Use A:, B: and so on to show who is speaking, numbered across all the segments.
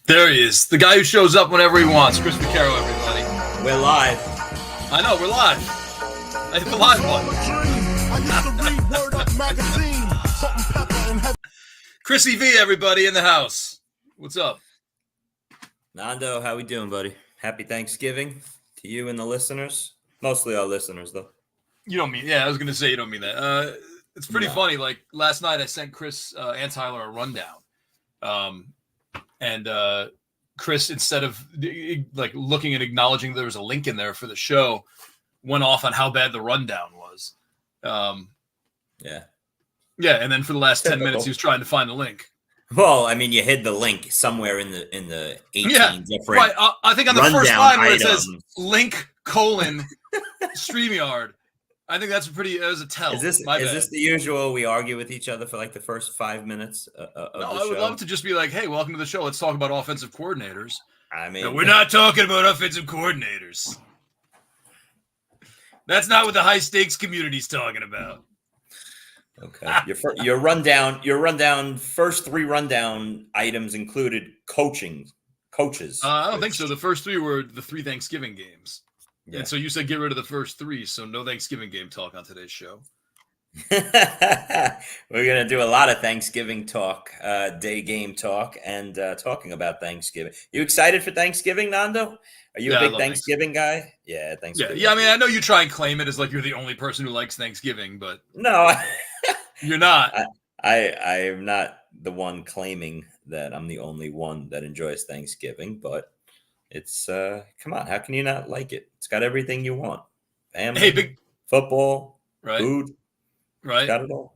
A: There he is. The guy who shows up whenever he wants. Chris Vaccaro, everybody.
B: We're live.
A: I know, we're live. I hit the live button. Chrissy V, everybody in the house. What's up?
B: Nando, how we doing, buddy? Happy Thanksgiving to you and the listeners. Mostly our listeners, though.
A: You don't mean, I was going to say you don't mean that. It's pretty funny. Like, last night I sent Chris and Tyler a rundown. And Chris, instead of like looking and acknowledging there was a link in there for the show, went off on how bad the rundown was.
B: Yeah.
A: And then for the last 10 minutes, he was trying to find the link.
B: Well, I mean, you hid the link somewhere in the 18 different.
A: Right. I think on the first line where it says link : StreamYard. I think that's a tell.
B: Is this the usual? We argue with each other for like the first 5 minutes of the show?
A: I would love to just be like, hey, welcome to the show. Let's talk about offensive coordinators.
B: I mean,
A: no, we're not talking about offensive coordinators. That's not what the high stakes community's talking about.
B: Okay. Your rundown. First three rundown items included coaches.
A: I don't think so. The first three were the 3 Thanksgiving games.
B: Yeah.
A: And so you said get rid of the first 3, so no Thanksgiving game talk on today's show.
B: We're going to do a lot of Thanksgiving talk, day game talk, and talking about Thanksgiving. You excited for Thanksgiving, Nando? Are you a big Thanksgiving guy? Yeah, Thanksgiving.
A: Yeah, I mean, I know you try and claim it as like you're the only person who likes Thanksgiving, but
B: no,
A: you're not.
B: I am not the one claiming that I'm the only one that enjoys Thanksgiving, but it's come on, how can you not like it? It's got everything you want. Family,
A: big
B: football,
A: right?
B: Food,
A: right?
B: Got it all.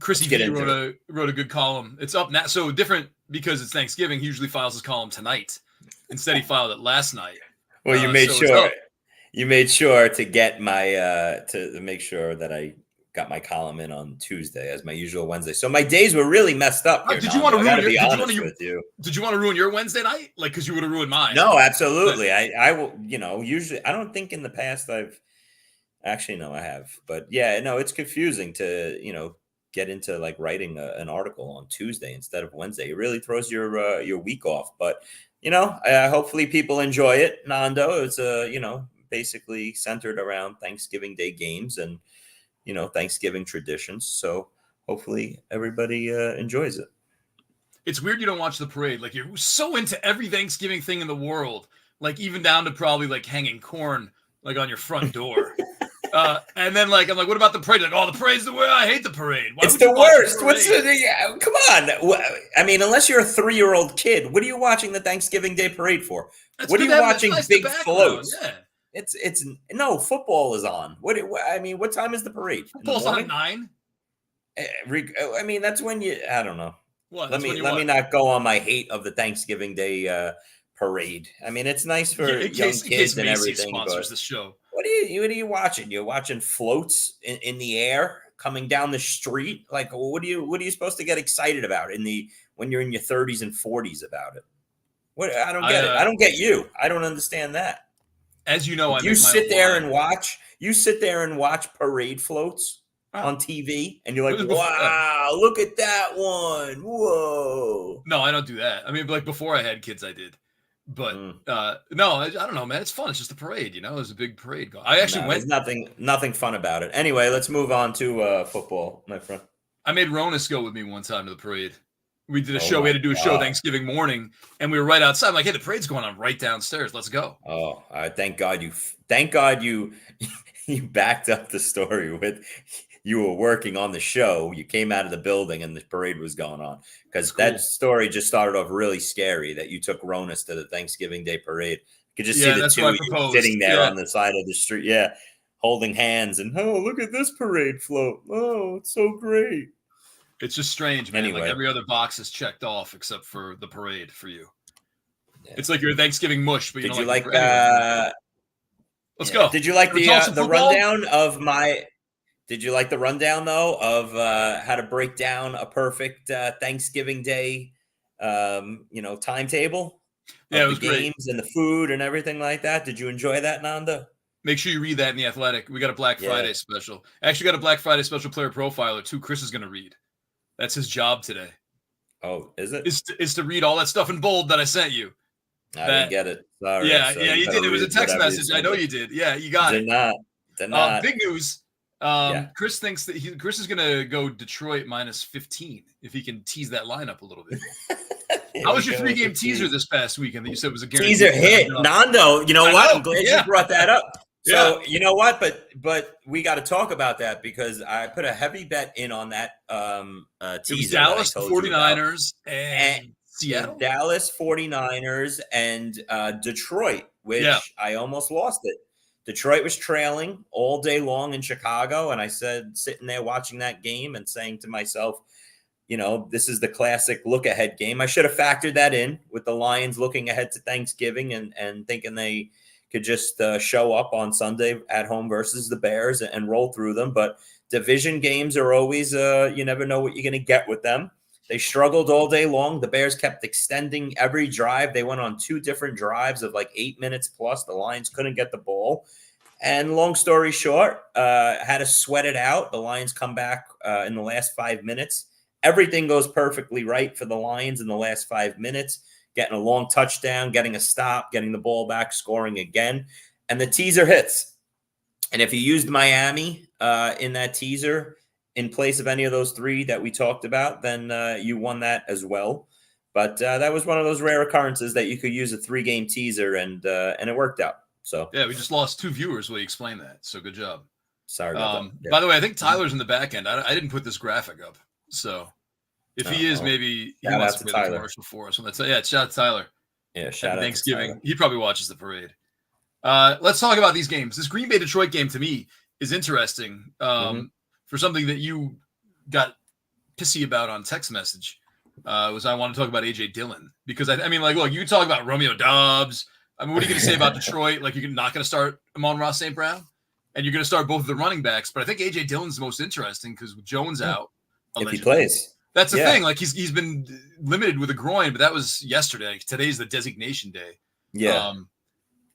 A: Chrissy V wrote a good column. It's up now, so different because it's Thanksgiving. He usually files his column tonight. Instead, he filed it last night.
B: Well, you made sure to get my to make sure that I got my column in on Tuesday as my usual Wednesday. So my days were really messed up.
A: Did you want to ruin your Wednesday night? Like, because you would have ruined mine.
B: No, absolutely. I will. Usually, I don't think in the past I have. But yeah, no, it's confusing to get into like writing an article on Tuesday instead of Wednesday. It really throws your week off. But hopefully people enjoy it. Nando, it's basically centered around Thanksgiving Day games and Thanksgiving traditions. So hopefully everybody enjoys it.
A: It's weird you don't watch the parade. Like, you're so into every Thanksgiving thing in the world, like even down to probably like hanging corn like on your front door. And then I'm like, what about the parade? Like, the parade's the way. I hate the parade.
B: It's the worst. Come on. I mean, unless you're a 3-year-old kid, what are you watching the Thanksgiving Day parade for? What are you watching? Big floats. Yeah. It's no football is on. What time is the parade?
A: Football's on at 9.
B: I mean, that's when I don't know.
A: What?
B: Let me not go on my hate of the Thanksgiving Day parade. I mean, it's nice for young kids and everything.
A: Sponsors this show.
B: What are you watching? You're watching floats in the air coming down the street. Like, what are you supposed to get excited about when you're in your 30s and 40s about it? What? I don't get it. I don't get you. I don't understand that.
A: As you know,
B: you sit there and watch parade floats on TV, and you're like, wow, look at that one. Whoa.
A: No, I don't do that. I mean, like before I had kids, I did. But no, I don't know, man. It's fun. It's just a parade, There's a big parade going. I actually went.
B: There's nothing fun about it. Anyway, let's move on to football, my friend.
A: I made Ronas go with me one time to the parade. We did a show. We had to do a show Thanksgiving morning, and we were right outside. I'm like, hey, the parade's going on right downstairs. Let's go.
B: Oh, thank God you backed up the story with you were working on the show. You came out of the building and the parade was going on, because that story just started off really scary that you took Ronas to the Thanksgiving Day parade. You could just see the two of you sitting there on the side of the street. Yeah. Holding hands and, look at this parade float. Oh, it's so great.
A: It's just strange, man.
B: Anyway.
A: Like every other box is checked off except for the parade for you. Yeah. It's like your Thanksgiving mush, but
B: Let's
A: go.
B: Did you like the rundown of my? Did you like the rundown though of how to break down a perfect Thanksgiving Day, timetable?
A: Yeah, it was
B: the games and the food and everything like that. Did you enjoy that, Nando?
A: Make sure you read that in The Athletic. We got a Black Friday special. Actually, got a Black Friday special player profiler too. Chris is going to read. That's his job today.
B: Oh, is it?
A: Is to read all that stuff in bold that I sent you.
B: I didn't get it. Sorry.
A: Yeah,
B: So
A: yeah, you did. It was a text message. I know you did. Yeah, you got
B: Did
A: it.
B: not. Did not.
A: Big news.
B: Yeah.
A: Chris thinks that Chris is going to go Detroit -15 if he can tease that lineup a little bit. How was your 3-game teaser this past weekend that you said was a guarantee?
B: Teaser hit. Nando, you know what? I'm glad you brought that up. So, you know what? But we got to talk about that because I put a heavy bet in on that teaser.
A: It was Dallas, the 49ers, and Seattle.
B: Dallas 49ers and Detroit, which I almost lost it. Detroit was trailing all day long in Chicago. And I said, sitting there watching that game and saying to myself, you know, this is the classic look ahead game. I should have factored that in with the Lions looking ahead to Thanksgiving and thinking they could just show up on Sunday at home versus the Bears and roll through them. But division games are always, you never know what you're going to get with them. They struggled all day long. The Bears kept extending every drive. They went on 2 different drives of like 8 minutes plus. The Lions couldn't get the ball. And long story short, had to sweat it out. The Lions come back in the last 5 minutes. Everything goes perfectly right for the Lions in the last 5 minutes, getting a long touchdown, getting a stop, getting the ball back, scoring again. And the teaser hits. And if you used Miami in that teaser in place of any of those 3 that we talked about, then you won that as well. But that was one of those rare occurrences that you could use a 3-game teaser, and it worked out. So
A: yeah, we just lost 2 viewers while you explained that. So good job.
B: Sorry about that. Yeah.
A: By the way, I think Tyler's in the back end. I didn't put this graphic up. So if he is, maybe he wants to play the commercial for us. Shout out to Tyler.
B: Yeah, shout out
A: Thanksgiving.
B: To Tyler.
A: He probably watches the parade. Let's talk about these games. This Green Bay Detroit game to me is interesting for something that you got pissy about on text message. Was I want to talk about AJ Dillon because I mean, like, look, you talk about Romeo Doubs. I mean, what are you going to say about Detroit? Like, you're not going to start Amon-Ra St. Brown, and you're going to start both of the running backs. But I think AJ Dillon's the most interesting because with Jones out,
B: if he plays,
A: that's the thing. Like, he's been limited with a groin, but that was yesterday. Today's the designation day.
B: Yeah.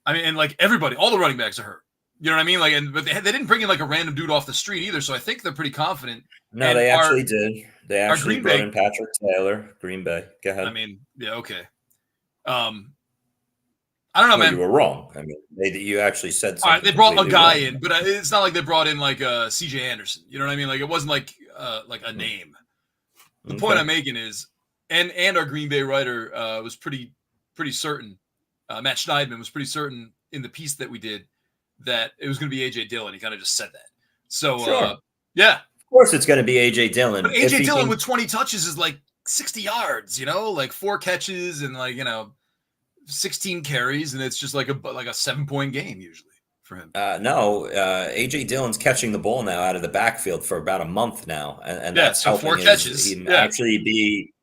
A: I mean, and like everybody, all the running backs are hurt. You know what I mean? Like, but they didn't bring in like a random dude off the street either. So I think they're pretty confident.
B: No, they actually did. They actually brought in Patrick Taylor, Green Bay. Go ahead.
A: I mean, yeah, okay. I don't know, man.
B: You were wrong. I mean, you actually said something.
A: All right, they brought a guy in, but it's not like they brought in like CJ Anderson. You know what I mean? Like, it wasn't like a name. The point I'm making is, and our Green Bay writer was pretty certain. Matt Schneidman was pretty certain in the piece that we did that it was going to be AJ Dillon. He kind of just said that. So, yeah.
B: Of course it's going to be AJ Dillon.
A: But AJ Dillon with 20 touches is like 60 yards, you know, like 4 catches and like, 16 carries, and it's just like a 7-point game usually for him.
B: No, AJ Dillon's catching the ball now out of the backfield for about a month now, and that's
A: so
B: helping
A: 4 catches.
B: He actually be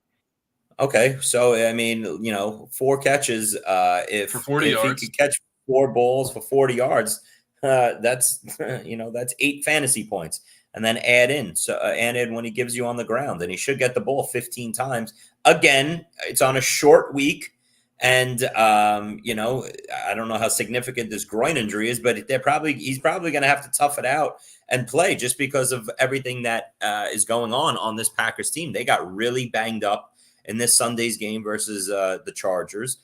B: okay. So I mean, 4 catches. If
A: for 40 yards,
B: he could catch 4 balls for 40 yards, that's that's 8 fantasy points. And then add in when he gives you on the ground, and he should get the ball 15 times. Again, it's on a short week. And, I don't know how significant this groin injury is, but he's probably going to have to tough it out and play just because of everything that is going on this Packers team. They got really banged up in this Sunday's game versus the Chargers.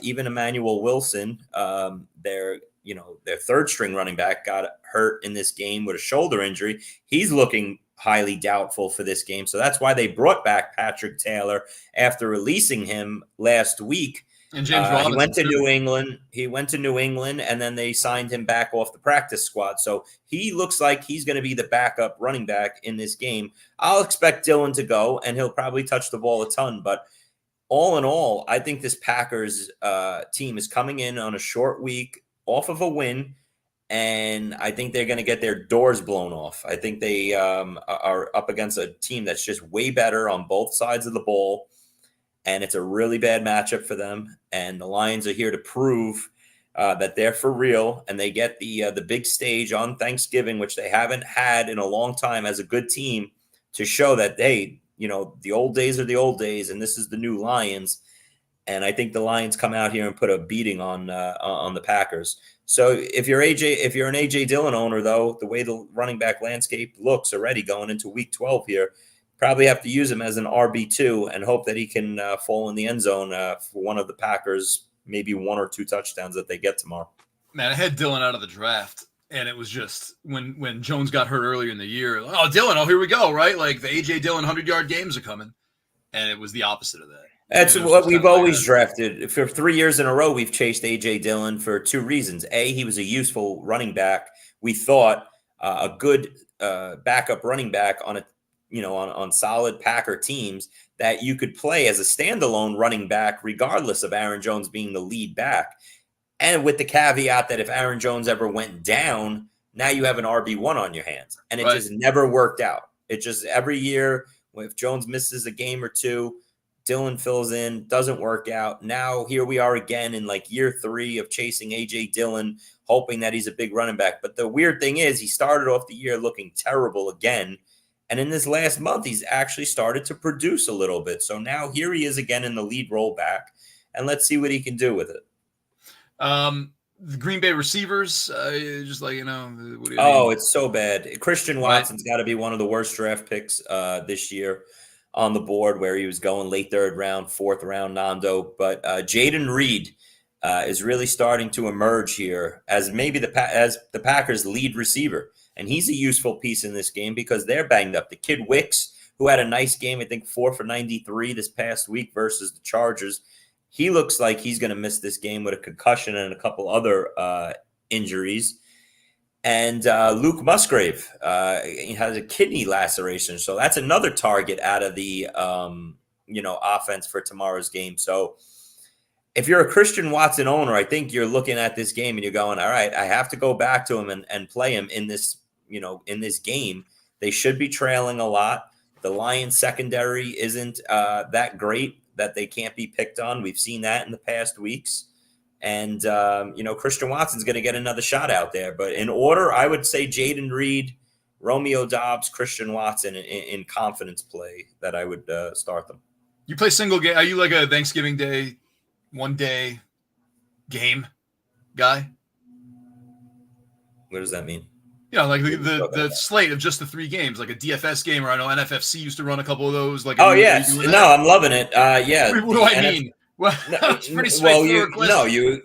B: Even Emmanuel Wilson, their 3rd string running back, got hurt in this game with a shoulder injury. He's looking highly doubtful for this game. So that's why they brought back Patrick Taylor after releasing him last week.
A: And James Robinson,
B: he went to New England. He went to New England, and then they signed him back off the practice squad. So he looks like he's going to be the backup running back in this game. I'll expect Dillon to go, and he'll probably touch the ball a ton. But all in all, I think this Packers team is coming in on a short week off of a win. And I think they're going to get their doors blown off. I think they are up against a team that's just way better on both sides of the ball. And it's a really bad matchup for them. And the Lions are here to prove that they're for real. And they get the big stage on Thanksgiving, which they haven't had in a long time as a good team, to show that, hey, the old days are the old days, and this is the new Lions. And I think the Lions come out here and put a beating on the Packers. So if you're an AJ Dillon owner, though, the way the running back landscape looks already going into week 12 here, probably have to use him as an RB2 and hope that he can fall in the end zone for one of the Packers, maybe 1 or 2 touchdowns that they get tomorrow.
A: Man, I had Dillon out of the draft, and it was just when Jones got hurt earlier in the year. Oh, Dillon! Oh, here we go! Right, like the AJ Dillon 100-yard games are coming, and it was the opposite of that.
B: That's what we've always drafted. For 3 years in a row, we've chased AJ Dillon for 2 reasons. A, he was a useful running back. We thought a good backup running back on on solid Packer teams that you could play as a standalone running back, regardless of Aaron Jones being the lead back. And with the caveat that if Aaron Jones ever went down, now you have an RB1 on your hands. And it just never worked out. It just every year, if Jones misses a game or 2, Dillon fills in, doesn't work out. Now here we are again in like year 3 of chasing AJ Dillon, hoping that he's a big running back. But the weird thing is he started off the year looking terrible again. And in this last month, he's actually started to produce a little bit. So now here he is again in the lead role back. And let's see what he can do with it.
A: The Green Bay receivers, just like, what do you
B: mean? It's so bad. Christian Watson's got to be one of the worst draft picks this year on the board, where he was going late 3rd round, 4th round, Nando. But Jaden Reed is really starting to emerge here as maybe as the Packers' lead receiver. And he's a useful piece in this game because they're banged up. The kid Wicks, who had a nice game, I think 4 for 93 this past week versus the Chargers, he looks like he's going to miss this game with a concussion and a couple other injuries. And Luke Musgrave he has a kidney laceration. So that's another target out of the, offense for tomorrow's game. So if you're a Christian Watson owner, I think you're looking at this game and you're going, all right, I have to go back to him and play him in this, in this game. They should be trailing a lot. The Lions secondary isn't that great that they can't be picked on. We've seen that in the past weeks. And, Christian Watson's going to get another shot out there. But in order, I would say Jaden Reed, Romeo Doubs, Christian Watson in confidence play that I would start them.
A: You play single game. Are you like a Thanksgiving Day, 1-day game guy?
B: What does that mean?
A: Yeah, like the slate of just the 3 games, like a DFS game, or I know NFFC used to run a couple of those. Like,
B: oh yes, no, I'm loving it. Yeah.
A: What do I mean? Well, it's pretty straightforward.
B: No. You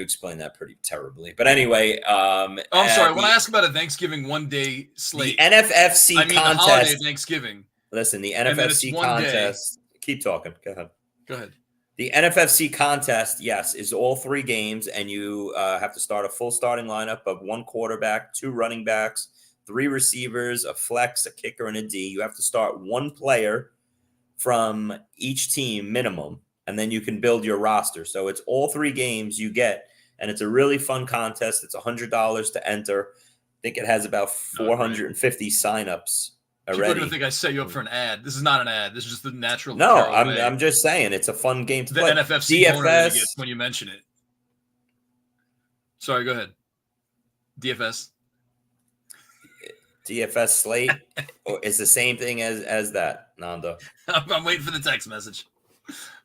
B: explained that pretty terribly. But anyway,
A: I'm sorry. When I ask about a Thanksgiving 1-day slate,
B: the NFFC
A: I mean
B: contest.
A: The holiday Thanksgiving.
B: Listen, the NFFC contest. Keep talking. Go ahead. The NFFC contest, yes, is all 3 games, and you have to start a full starting lineup of 1 quarterback, 2 running backs, 3 receivers, a flex, a kicker, and a D. You have to start 1 player from each team minimum, and then you can build your roster. So it's all 3 games you get, and it's a really fun contest. It's $100 to enter. I think it has about 450 signups.
A: People are going to think I set you up for an ad. This is not an ad. This is just the natural.
B: No, I'm just saying it's a fun game to play.
A: The NFFC DFS gets when you mention it. Sorry, go ahead. DFS
B: slate is the same thing as that, Nando.
A: I'm waiting for the text message.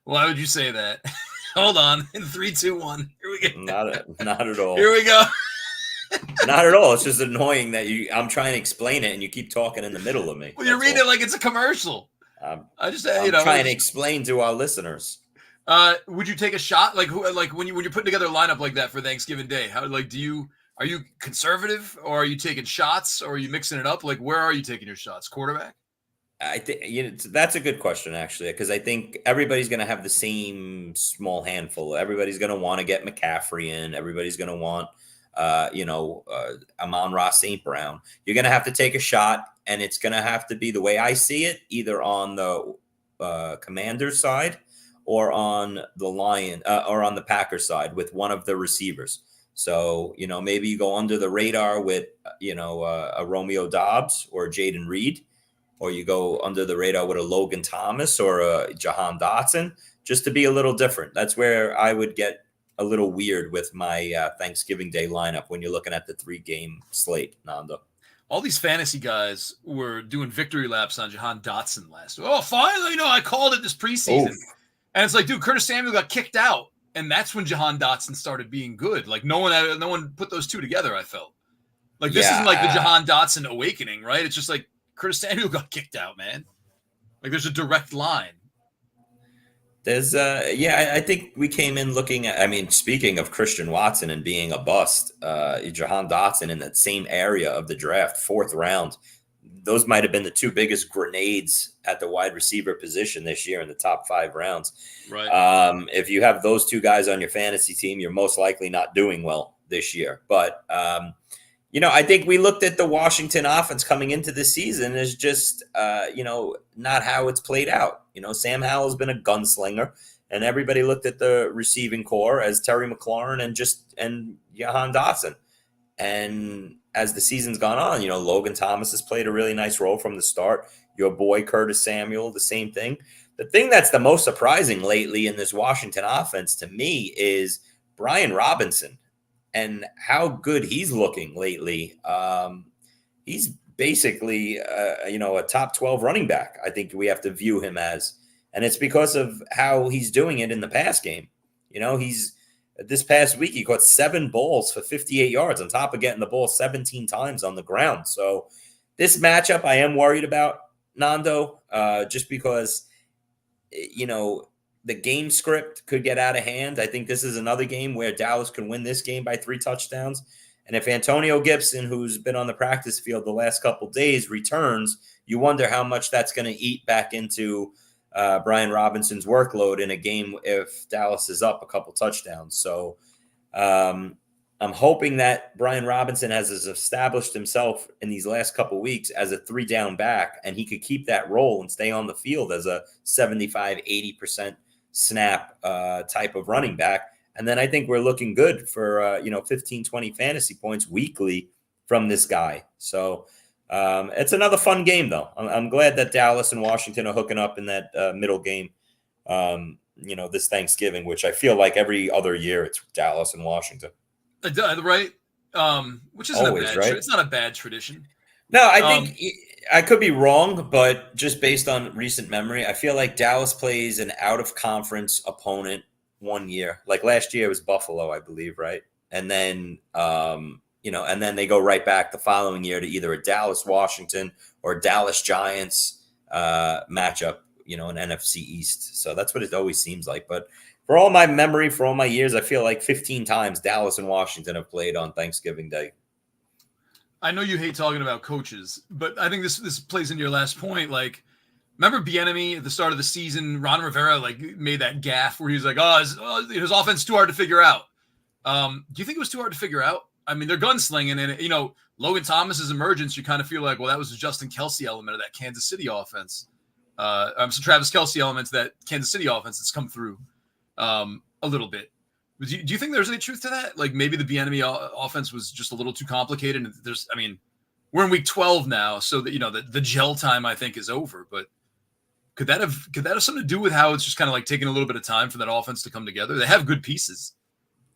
A: Why would you say that? Hold on. In 3, 2, 1. Here we go.
B: Not at all.
A: Here we go.
B: Not at all. It's just annoying that I'm trying to explain it and you keep talking in the middle of me.
A: Well, you read it like it's a commercial.
B: I'm trying to explain to our listeners.
A: Would you take a shot? Like when you're putting together a lineup like that for Thanksgiving Day, are you conservative, or are you taking shots, or are you mixing it up? Like, where are you taking your shots? Quarterback?
B: I think that's a good question, actually, because I think everybody's going to have the same small handful. Everybody's going to want to get McCaffrey in. Everybody's going to want, Amon-Ra St. Brown. You're going to have to take a shot, and it's going to have to be the way I see it, either on the Commanders side or on the or on the Packers side with one of the receivers. So, maybe you go under the radar with, a Romeo Doubs or Jaden Reed, or you go under the radar with a Logan Thomas or a Jahan Dotson, just to be a little different. That's where I would get a little weird with my Thanksgiving Day lineup when you're looking at the 3-game slate, Nando.
A: All these fantasy guys were doing victory laps on Jahan Dotson last week. Oh, finally, I called it this preseason. Oof. And it's like, dude, Curtis Samuel got kicked out. And that's when Jahan Dotson started being good. Like, no one put those two together, I felt. Like, this isn't like the Jahan Dotson awakening, right? It's just like Curtis Samuel got kicked out, man. Like there's a direct line.
B: There's I think we came in looking at, I mean, speaking of Christian Watson and being a bust, Jahan Dotson in that same area of the draft, 4th round. Those might have been the 2 biggest grenades at the wide receiver position this year in the top 5 rounds.
A: Right.
B: If you have those 2 guys on your fantasy team, you're most likely not doing well this year. But, I think we looked at the Washington offense coming into this season as just, not how it's played out. Sam Howell's been a gunslinger, and everybody looked at the receiving core as Terry McLaurin and Jahan Dotson. And as the season's gone on, Logan Thomas has played a really nice role from the start. Your boy Curtis Samuel, the same thing. The thing that's the most surprising lately in this Washington offense to me is Brian Robinson and how good he's looking lately. He's basically, a top 12 running back. I think we have to view him as, and it's because of how he's doing it in the pass game. This past week, he caught 7 balls for 58 yards on top of getting the ball 17 times on the ground. So this matchup I am worried about, Nando, just because, the game script could get out of hand. I think this is another game where Dallas can win this game by 3 touchdowns. And if Antonio Gibson, who's been on the practice field the last couple of days, returns, you wonder how much that's going to eat back into Brian Robinson's workload in a game if Dallas is up a couple touchdowns. So I'm hoping that Brian Robinson has established himself in these last couple weeks as a 3-down back, and he could keep that role and stay on the field as a 75-80% snap type of running back. And then I think we're looking good for, 15, 20 fantasy points weekly from this guy. So it's another fun game, though. I'm glad that Dallas and Washington are hooking up in that middle game, this Thanksgiving, which I feel like every other year it's Dallas and Washington.
A: Right? Which isn't
B: always,
A: a bad
B: right?
A: It's not a bad tradition.
B: No, I think I could be wrong, but just based on recent memory, I feel like Dallas plays an out-of-conference opponent one year. Like last year it was Buffalo, I believe, right? And then and then they go right back the following year to either a Dallas Washington or Dallas Giants matchup, an NFC East. So that's what it always seems like. But for all my memory, for all my years, I feel like 15 times Dallas and Washington have played on Thanksgiving Day.
A: I know you hate talking about coaches, but I think this plays into your last point. Like, remember Bieniemy at the start of the season? Ron Rivera made that gaffe where he was like, his offense is too hard to figure out. Do you think it was too hard to figure out? I mean, they're gunslinging, and Logan Thomas's emergence. You kind of feel like, well, that was the Justin Kelce element of that Kansas City offense. Travis Kelce element to that Kansas City offense that's come through a little bit. Do you think there's any truth to that? Like maybe the Bieniemy offense was just a little too complicated. And we're in week 12 now, so that the gel time I think is over. But could that have something to do with how it's just kind of like taking a little bit of time for that offense to come together? They have good pieces.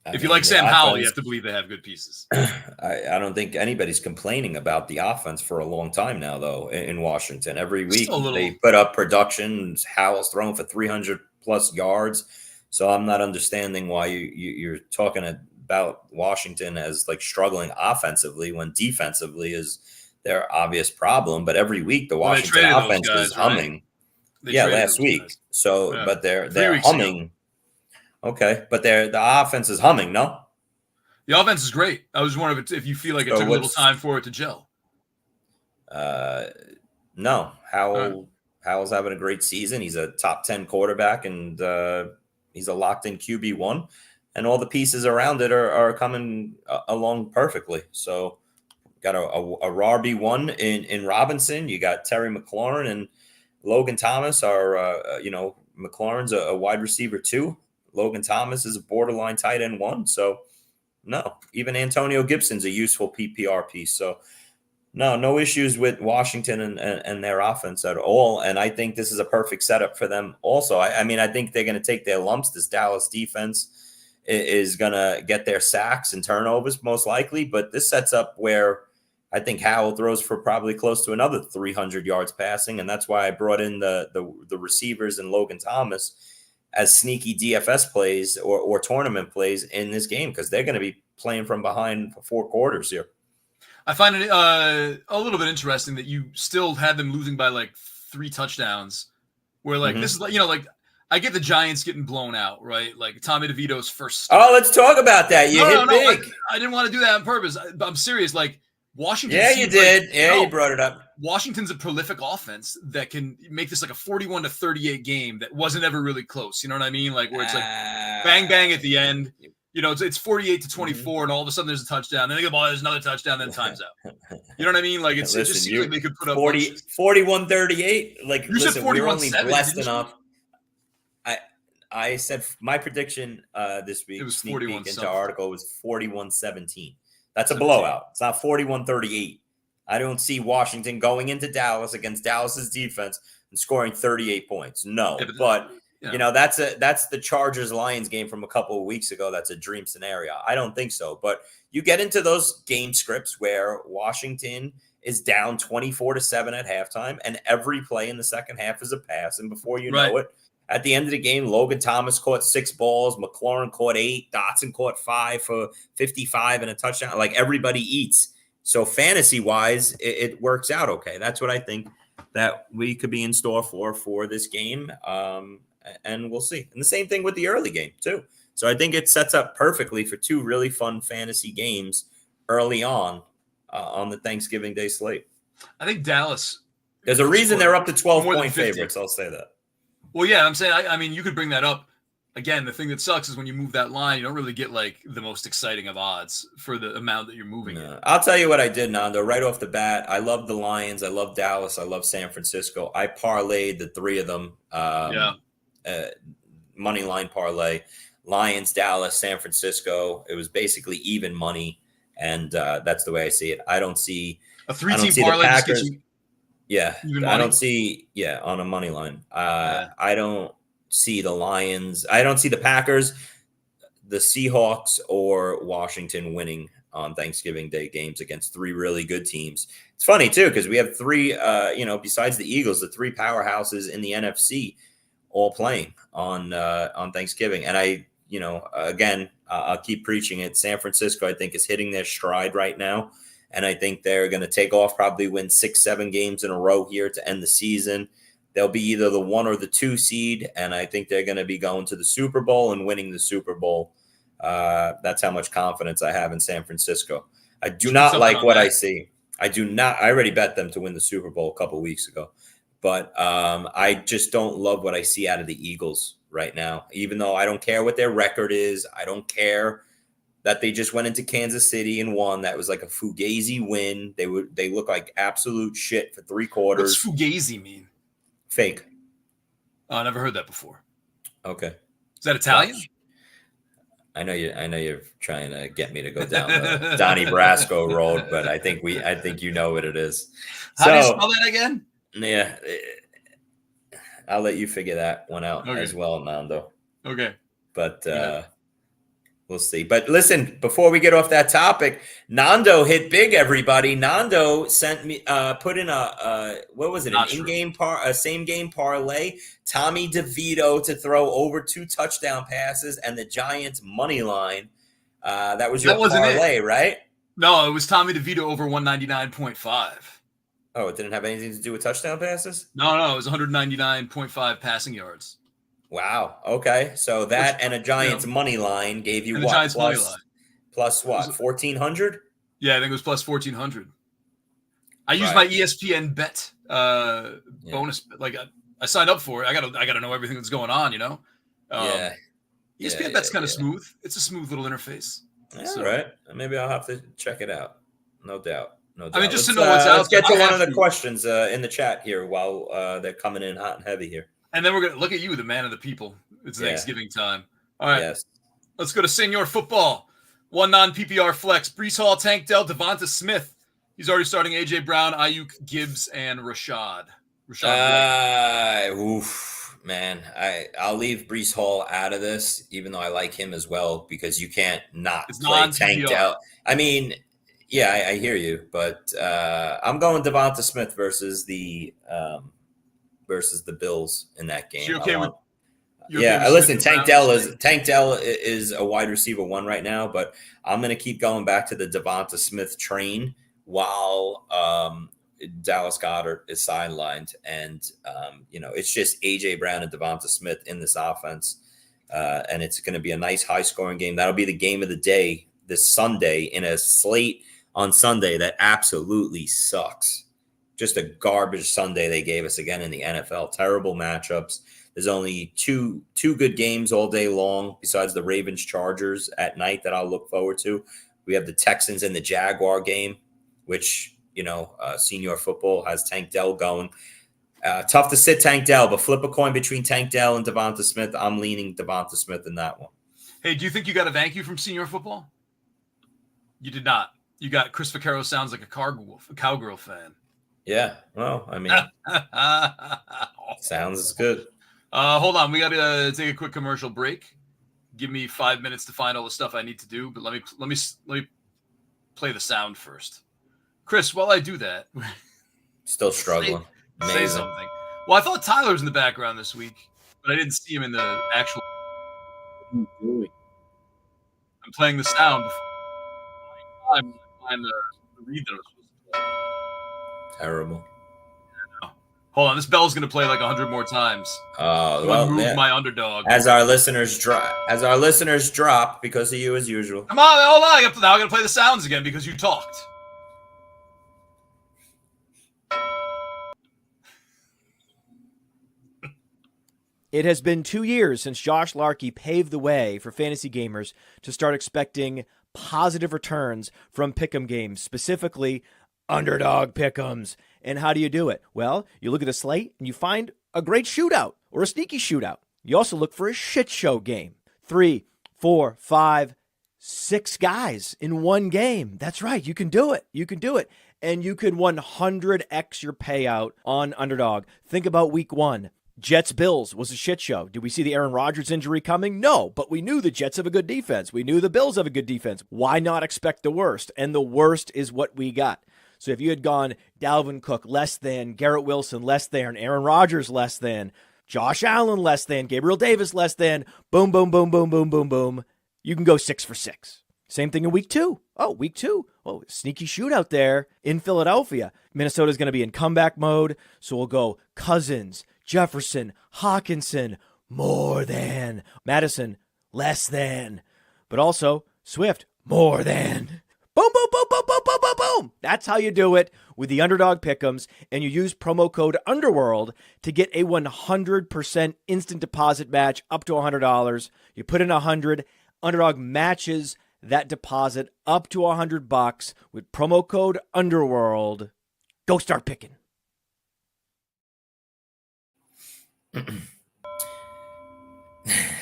A: If you like Sam Howell, you have to believe they have good pieces.
B: I don't think anybody's complaining about the offense for a long time now, though, in Washington. Every week they put up production. Howell's throwing for 300 plus yards. So I'm not understanding why you're talking about Washington as like struggling offensively when defensively is their obvious problem. But every week the Washington offense is humming. Right? Last week. Guys. So, yeah. But they're humming. Ago. Okay, but the offense is humming, no?
A: The offense is great. I was wondering if you feel like it took a little time for it to gel.
B: No. Howell's having a great season. He's a top 10 quarterback, and he's a locked-in QB1, and all the pieces around it are coming along perfectly. So got a RB1 in Robinson. You got Terry McLaurin and Logan Thomas are, McLaurin's a wide receiver 2. Logan Thomas is a borderline tight end 1. So, no, even Antonio Gibson's a useful PPR piece. So, no issues with Washington and their offense at all. And I think this is a perfect setup for them also. I think they're going to take their lumps. This Dallas defense is going to get their sacks and turnovers most likely. But this sets up where I think Howell throws for probably close to another 300 yards passing. And that's why I brought in the receivers and Logan Thomas as sneaky DFS plays or tournament plays in this game, because they're going to be playing from behind for 4 quarters here.
A: I find it a little bit interesting that you still had them losing by like 3 touchdowns. Where like this is like like I get the Giants getting blown out, right? Like Tommy DeVito's first start.
B: Oh, let's talk about that. You hit big.
A: I didn't want to do that on purpose. I'm serious. Like Washington.
B: Yeah, you did. You brought it up.
A: Washington's a prolific offense that can make this like a 41-38 game that wasn't ever really close. You know what I mean? Like where it's like bang bang at the end. It's 48-24, and all of a sudden there's a touchdown. Then they go, there's another touchdown, then time's out. You know what I mean? Like it just seems like they could put up
B: 41-38. Like
A: you said 41-7.
B: We're only blessed enough. I said my prediction this week,
A: it was
B: sneak peek into our article, was 41-17. That's a
A: 17.
B: blowout. It's not 41-38. I don't see Washington going into Dallas against Dallas's defense and scoring 38 points. No, but that's the Chargers-Lions game from a couple of weeks ago. That's a dream scenario. I don't think so. But you get into those game scripts where Washington is down 24-7 at halftime, and every play in the second half is a pass. And before you know it, at the end of the game, Logan Thomas caught 6 balls, McLaurin caught 8, Dotson caught 5 for 55 and a touchdown. Like everybody eats. So fantasy-wise, it works out okay. That's what I think that we could be in store for this game. And we'll see. And the same thing with the early game, too. So I think it sets up perfectly for 2 really fun fantasy games early on the Thanksgiving Day slate.
A: I think Dallas.
B: There's a reason they're up to 12-point favorites. I'll say that.
A: Well, yeah, I'm saying, I mean, you could bring that up. Again, the thing that sucks is when you move that line, you don't really get like the most exciting of odds for the amount that you're moving it.
B: I'll tell you what I did, Nando. Right off the bat, I love the Lions. I love Dallas. I love San Francisco. I parlayed the 3 of them. Money line parlay. Lions, Dallas, San Francisco. It was basically even money, and that's the way I see it. I don't see
A: a 3-team parlay.
B: I don't see on a money line. I don't see the Lions. I don't see the Packers, the Seahawks, or Washington winning on Thanksgiving Day games against 3 really good teams. It's funny too because we have 3. Besides the Eagles, the 3 powerhouses in the NFC all playing on Thanksgiving. And I'll keep preaching it. San Francisco, I think, is hitting their stride right now. And I think they're going to take off, probably win 6-7 games in a row here to end the season. They'll be either the 1 or the 2 seed. And I think they're going to be going to the Super Bowl and winning the Super Bowl. That's how much confidence I have in San Francisco. I do not like what I see. I already bet them to win the Super Bowl a couple weeks ago. But I just don't love what I see out of the Eagles right now, even though I don't care what their record is. I don't care that they just went into Kansas City and won. That was like a fugazi win. They look like absolute shit for 3 quarters.
A: What's fugazi mean?
B: Fake.
A: Oh, I never heard that before.
B: Okay.
A: Is that Italian?
B: I know you're trying to get me to go down the Donnie Brasco road, but I think you know what it is.
A: How do you spell that again?
B: Yeah, I'll let you figure that one out as well, Nando.
A: Okay.
B: But we'll see. But listen, before we get off that topic, Nando hit big, everybody. Nando sent me put in a same game parlay. Tommy DeVito to throw over 2 touchdown passes and the Giants money line. That was your parlay, right?
A: No, it was Tommy DeVito over 199.5.
B: Oh, it didn't have anything to do with touchdown passes?
A: No, it was 199.5 passing yards.
B: Wow. Okay. So that and a Giants money line gave you what? Plus what? 1,400?
A: Yeah, I think it was plus 1,400. I used my ESPN bet bonus. Like I signed up for it. I gotta know everything that's going on. ESPN bet's kind of smooth. It's a smooth little interface.
B: Yeah, right. Maybe I'll have to check it out. No doubt.
A: I mean, just to know what's out.
B: Let's get to one of the questions in the chat here while they're coming in hot and heavy here.
A: And then we're going to look at you, the man of the people. It's Thanksgiving time. All right.
B: Yes.
A: Let's go to Senior Football. 1 non-PPR flex. Breece Hall, Tank Dell, Devonta Smith. He's already starting A.J. Brown, Ayuk, Gibbs, and Rashad.
B: Man. I'll leave Breece Hall out of this, even though I like him as well, because you can't not play Tank Dell. I mean, yeah, I hear you, but I'm going Devonta Smith versus the Bills in that game. Listen, Tank Dell is a wide receiver 1 right now, but I'm going to keep going back to the Devonta Smith train while Dallas Goedert is sidelined. And, it's just AJ Brown and Devonta Smith in this offense. And it's going to be a nice high-scoring game. That'll be the game of the day this Sunday in a slate on Sunday that absolutely sucks. Just a garbage Sunday they gave us again in the NFL. Terrible matchups. There's only two good games all day long besides the Ravens-Chargers at night that I'll look forward to. We have the Texans and the Jaguar game, which, Senior Football has Tank Dell going. Tough to sit Tank Dell, but flip a coin between Tank Dell and Devonta Smith. I'm leaning Devonta Smith in that one.
A: Hey, do you think you got a thank you from Senior Football? You did not. You got Chris Vaccaro sounds like a cowgirl fan.
B: Yeah, well, I mean, sounds good.
A: Hold on, we got to take a quick commercial break. Give me 5 minutes to find all the stuff I need to do, but let me play the sound first. Chris, while I do that,
B: still struggling.
A: Say something. Well, I thought Tyler was in the background this week, but I didn't see him in the actual. I'm playing the sound before I find the read that I was supposed to play.
B: Terrible.
A: Hold on, this bell's going to play like 100 more times. Move my underdog.
B: As our listeners drop because of you as usual.
A: Come on, hold on. Now I'm going to play the sounds again because you talked.
C: It has been 2 years since Josh Larkey paved the way for fantasy gamers to start expecting positive returns from pick'em games, specifically underdog pick'ems. And how do you do it? Well, you look at the slate and you find a great shootout or a sneaky shootout. You also look for a shit show game. 3, 4, 5, 6 guys in one game. That's right. You can do it. You can do it. And you can 100x your payout on underdog. Think about week 1. Jets-Bills was a shit show. Did we see the Aaron Rodgers injury coming? No, but we knew the Jets have a good defense. We knew the Bills have a good defense. Why not expect the worst? And the worst is what we got. So if you had gone Dalvin Cook less than, Garrett Wilson less than, Aaron Rodgers less than, Josh Allen less than, Gabriel Davis less than, boom, boom, boom, boom, boom, boom, boom, you can go 6 for 6. Same thing in week 2. Oh, week 2. Oh, sneaky shootout there in Philadelphia. Minnesota's going to be in comeback mode, so we'll go Cousins, Jefferson, Hawkinson, more than. Madison, less than. But also, Swift, more than. Boom, boom, boom, boom, boom, boom, boom, boom. That's how you do it with the Underdog Pick'ems, and you use promo code UNDERWORLD to get a 100% instant deposit match up to $100. You put in 100, Underdog matches that deposit up to $100 with promo code UNDERWORLD. Go start picking.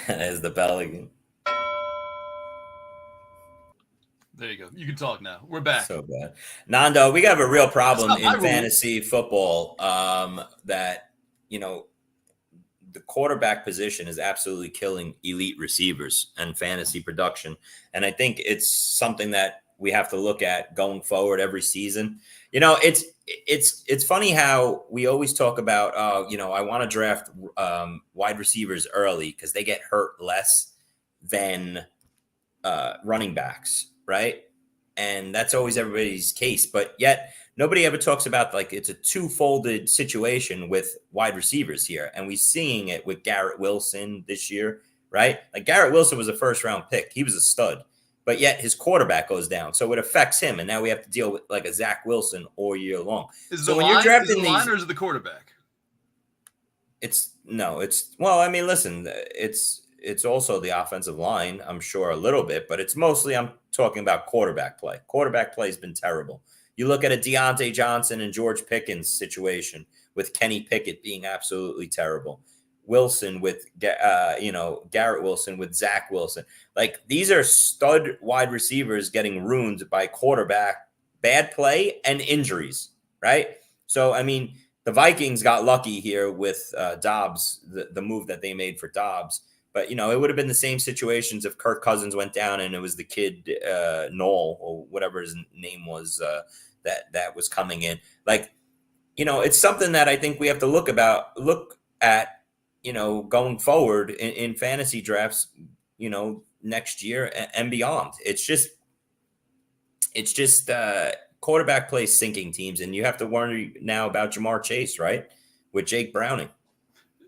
B: There's the bell again.
A: There you go. You can talk now. We're back.
B: So bad. Nando, we have a real problem in fantasy football that, the quarterback position is absolutely killing elite receivers and fantasy production. And I think it's something that we have to look at going forward every season. It's funny how we always talk about, I want to draft wide receivers early because they get hurt less than running backs, right? And that's always everybody's case. But yet nobody ever talks about it's a two-folded situation with wide receivers here. And we're seeing it with Garrett Wilson this year, right? Like Garrett Wilson was a first-round pick. He was a stud. But yet his quarterback goes down. So it affects him. And now we have to deal with a Zach Wilson all year long.
A: Is it you're drafting the line or is it the quarterback?
B: It's also the offensive line, I'm sure, a little bit, but it's mostly I'm talking about quarterback play. Quarterback play has been terrible. You look at a Deontay Johnson and George Pickens situation with Kenny Pickett being absolutely terrible. Wilson with, Garrett Wilson with Zach Wilson. These are stud wide receivers getting ruined by quarterback bad play and injuries, right? So, the Vikings got lucky here with Dobbs, the move that they made for Dobbs. But, it would have been the same situations if Kirk Cousins went down and it was the kid Knoll or whatever his name was that was coming in. It's something that I think we have to look at, going forward in fantasy drafts, next year and beyond. It's just quarterback play sinking teams, and you have to worry now about Jamar Chase, right? With Jake Browning.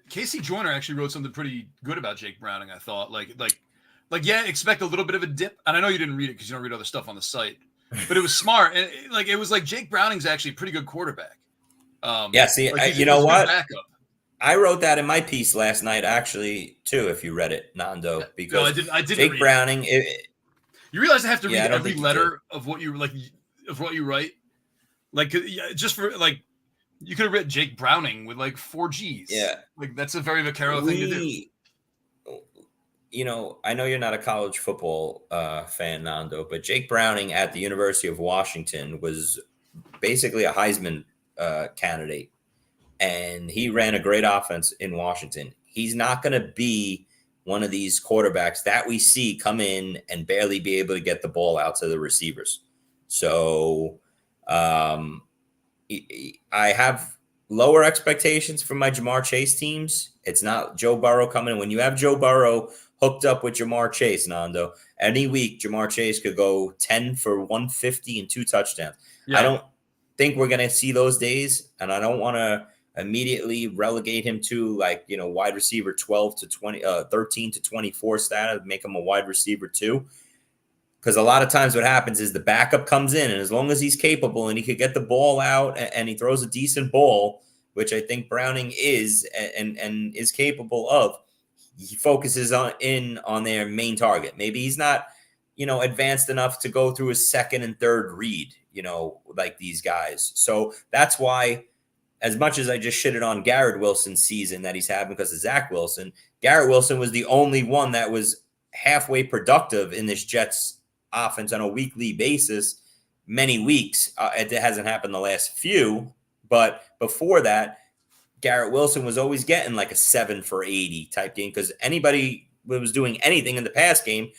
A: Casey Joyner actually wrote something pretty good about Jake Browning, I thought. Yeah, expect a little bit of a dip. And I know you didn't read it because you don't read other stuff on the site. But it was smart. And it was like Jake Browning's actually a pretty good quarterback.
B: See,
A: like
B: you know what?
A: Backup.
B: I wrote that in my piece last night, actually, too, if you read it, Nando. Because
A: no, I didn't
B: Jake Browning...
A: you realize I have to read every letter
B: you
A: of what you write? Like, just for, like, you could have written Jake Browning with, like, 4 Gs.
B: Yeah.
A: Like, that's a very Vaccaro thing to do.
B: You know, I know you're not a college football fan, Nando, but Jake Browning at the University of Washington was basically a Heisman candidate, and he ran a great offense in Washington. He's not going to be one of these quarterbacks that we see come in and barely be able to get the ball out to the receivers. So I have lower expectations for my Jamar Chase teams. It's not Joe Burrow coming in. When you have Joe Burrow hooked up with Jamar Chase, Nando, any week Jamar Chase could go 10 for 150 and 2 touchdowns. Yeah. I don't think we're going to see those days, and I don't want to immediately relegate him to, like, you know, wide receiver 12 to 20, 13 to 24 status, make him a wide receiver 2. Because a lot of times what happens is the backup comes in, and as long as he's capable and he could get the ball out and he throws a decent ball, which I think Browning is and is capable of, he focuses on their main target. Maybe he's not, you know, advanced enough to go through his second and third read, you know, like these guys. So that's why, as much as I just shitted on Garrett Wilson's season that he's having because of Zach Wilson, Garrett Wilson was the only one that was halfway productive in this Jets offense on a weekly basis, many weeks. It hasn't happened the last few, but before that, Garrett Wilson was always getting like a 7 for 80 type game because anybody who was doing anything in the pass game,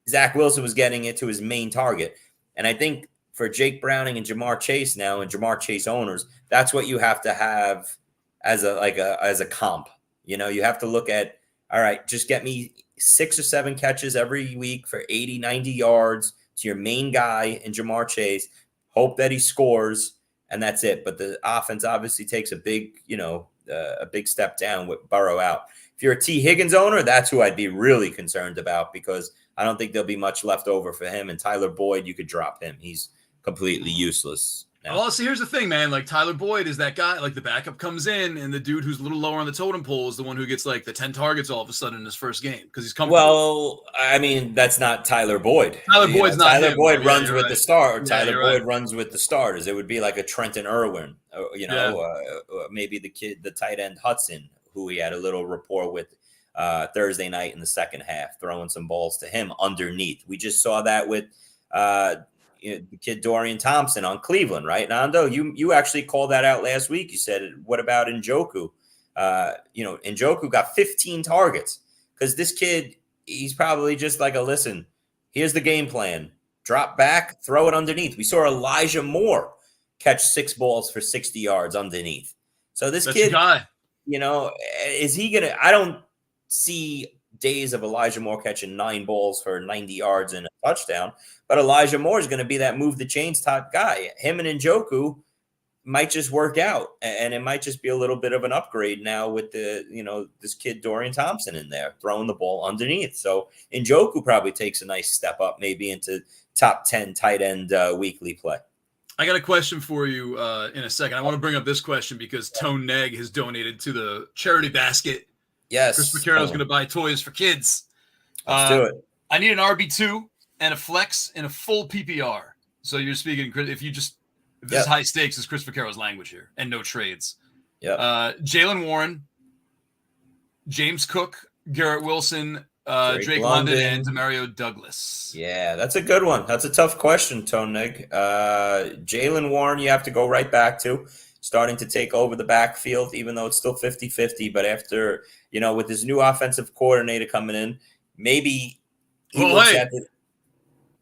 B: Zach Wilson was getting it to his main target. And I think for Jake Browning and Jamar Chase now, and Jamar Chase owners, that's what you have to have as a comp. You know, you have to look at, all right, just get me 6 or 7 catches every week for 80, 90 yards to your main guy in Jamar Chase. Hope that he scores, and that's it. But the offense obviously takes a big step down with Burrow out. If you're a T. Higgins owner, that's who I'd be really concerned about because I don't think there'll be much left over for him. And Tyler Boyd, you could drop him. He's completely useless now.
A: Well, see, here's the thing, man. Like, Tyler Boyd is that guy. Like, the backup comes in, and the dude who's a little lower on the totem pole is the one who gets, like, the 10 targets all of a sudden in his first game because he's comfortable.
B: Well, I mean, that's not Tyler Boyd.
A: Tyler Boyd's not
B: Tyler
A: him.
B: Boyd runs with the start.
A: Yeah,
B: Tyler Boyd runs with the starters. It would be like a Trenton Irwin, maybe the tight end Hudson, who he had a little rapport with Thursday night in the second half, throwing some balls to him underneath. We just saw that with the kid Dorian Thompson on Cleveland, right, Nando? You actually called that out last week. You said, what about Njoku? Njoku got 15 targets because this kid, he's probably just like listen, here's the game plan. Drop back, throw it underneath. We saw Elijah Moore catch 6 balls for 60 yards underneath. So that's kid,
A: guy.
B: You know, is he going to – I don't see days of Elijah Moore catching 9 balls for 90 yards and a touchdown, but Elijah Moore is going to be that move the chains type guy. Him and Njoku might just work out, and it might just be a little bit of an upgrade now with this kid Dorian Thompson in there throwing the ball underneath. So Njoku probably takes a nice step up, maybe into top 10 tight end weekly play.
A: I got a question for you in a second. I want to bring up this question because Tone Neg has donated to the charity basket.
B: Yes.
A: Chris Vaccaro is going to buy toys for kids.
B: Let's do it.
A: I need an RB2 and a flex and a full PPR. So you're speaking, if this is high stakes, is Chris Vaccaro's language here, and no trades.
B: Yeah.
A: Jalen Warren, James Cook, Garrett Wilson, Drake London, and Demario Douglas.
B: Yeah, that's a good one. That's a tough question, Tonig. Jalen Warren, you have to go right back to. Starting to take over the backfield, even though it's still 50-50. But after, with his new offensive coordinator coming in, maybe he looks at it.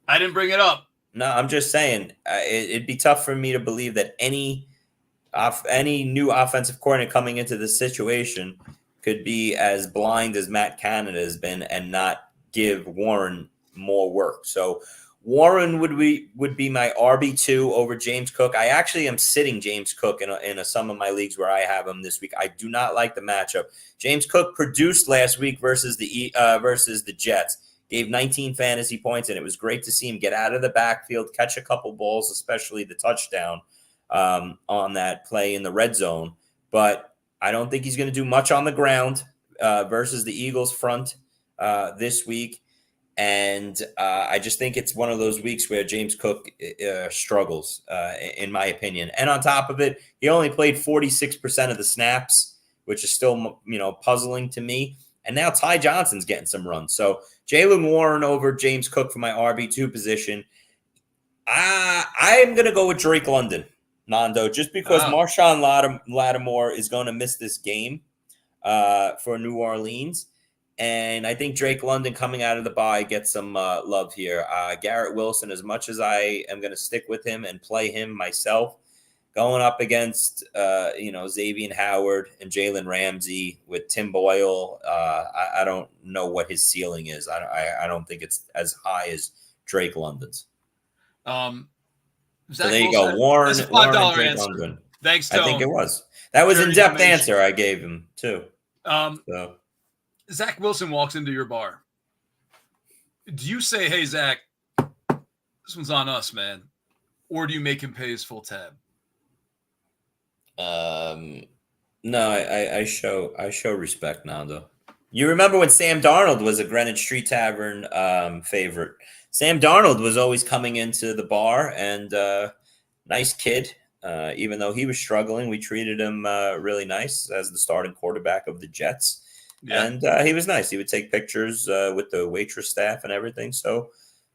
A: I didn't bring it up.
B: No, I'm just saying it'd be tough for me to believe that any new offensive coordinator coming into this situation could be as blind as Matt Canada has been and not give Warren more work. So Warren would be my RB2 over James Cook. I actually am sitting James Cook in some of my leagues where I have him this week. I do not like the matchup. James Cook produced last week versus the Jets. Gave 19 fantasy points, and it was great to see him get out of the backfield, catch a couple balls, especially the touchdown on that play in the red zone. But I don't think he's going to do much on the ground versus the Eagles front this week. And I just think it's one of those weeks where James Cook struggles, in my opinion. And on top of it, he only played 46% of the snaps, which is still, puzzling to me. And now Ty Johnson's getting some runs. So Jaylen Warren over James Cook for my RB2 position. I'm going to go with Drake London, Nando, just because Marshawn Lattimore is going to miss this game for New Orleans. And I think Drake London coming out of the bye gets some love here. Garrett Wilson, as much as I am going to stick with him and play him myself, going up against, Xavier Howard and Jalen Ramsey with Tim Boyle, I don't know what his ceiling is. I don't think it's as high as Drake London's. So there you go. Warren and Drake
A: answer.
B: London.
A: Thanks, Tone.
B: I think it was. That was in-depth answer I gave him, too. So.
A: Zach Wilson walks into your bar. Do you say, hey, Zach, this one's on us, man? Or do you make him pay his full tab?
B: No, I show respect, Nando. You remember when Sam Darnold was a Greenwich Street Tavern favorite? Sam Darnold was always coming into the bar, and nice kid. Even though he was struggling, we treated him really nice as the starting quarterback of the Jets. Yeah. And he was nice. He would take pictures with the waitress staff and everything. So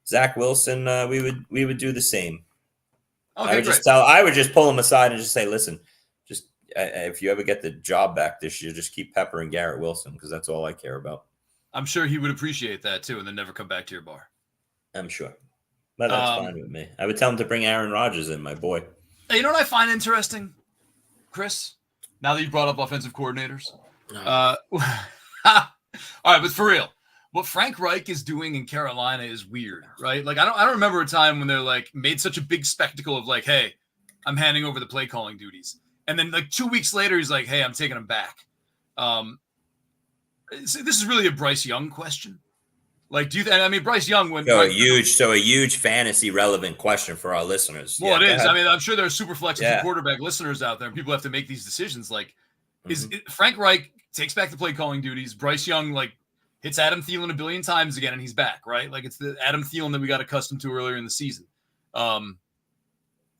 B: Zach Wilson, we would do the same. Okay, I would just pull him aside and just say, listen, just if you ever get the job back this year, just keep peppering Garrett Wilson, because that's all I care about.
A: I'm sure he would appreciate that too, and then never come back to your bar.
B: I'm sure. But that's fine with me. I would tell him to bring Aaron Rodgers in, my boy.
A: Hey, you know what I find interesting, Chris? Now that you brought up offensive coordinators. All right, but for real, what Frank Reich is doing in Carolina is weird, right? Like, I don't remember a time when they're like made such a big spectacle of like, hey, I'm handing over the play calling duties, and then like 2 weeks later, he's like, hey, I'm taking them back. This is really a Bryce Young question. Like, Bryce Young a
B: huge fantasy relevant question for our listeners.
A: Well, it is. I mean, I'm sure there are super flex quarterback listeners out there, and people have to make these decisions. Like, Frank Reich takes back the play calling duties. Bryce Young hits Adam Thielen a billion times again, and he's back, right? Like, it's the Adam Thielen that we got accustomed to earlier in the season. Not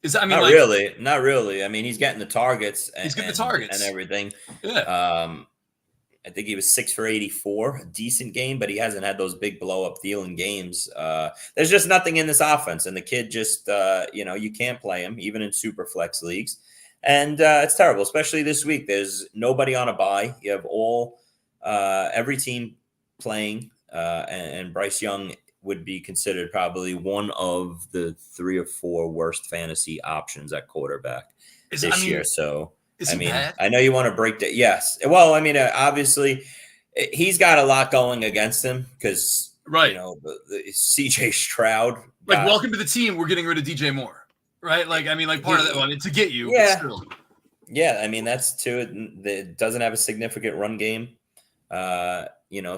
B: really. I mean, he's getting the targets. He's getting the targets and everything. Yeah. I think he was 6 for 84, a decent game, but he hasn't had those big blow up Thielen games. There's just nothing in this offense, and the kid just, you can't play him even in super flex leagues. And it's terrible, especially this week. There's nobody on a bye. You have every team playing, and Bryce Young would be considered probably one of the 3 or 4 worst fantasy options at quarterback this year. So,
A: bad?
B: I know you want to break that. Yes. Well, obviously, he's got a lot going against him because, the CJ Stroud.
A: Welcome to the team. We're getting rid of DJ Moore. Right? Part of that one to get you.
B: Yeah. Yeah. That's too. It doesn't have a significant run game, to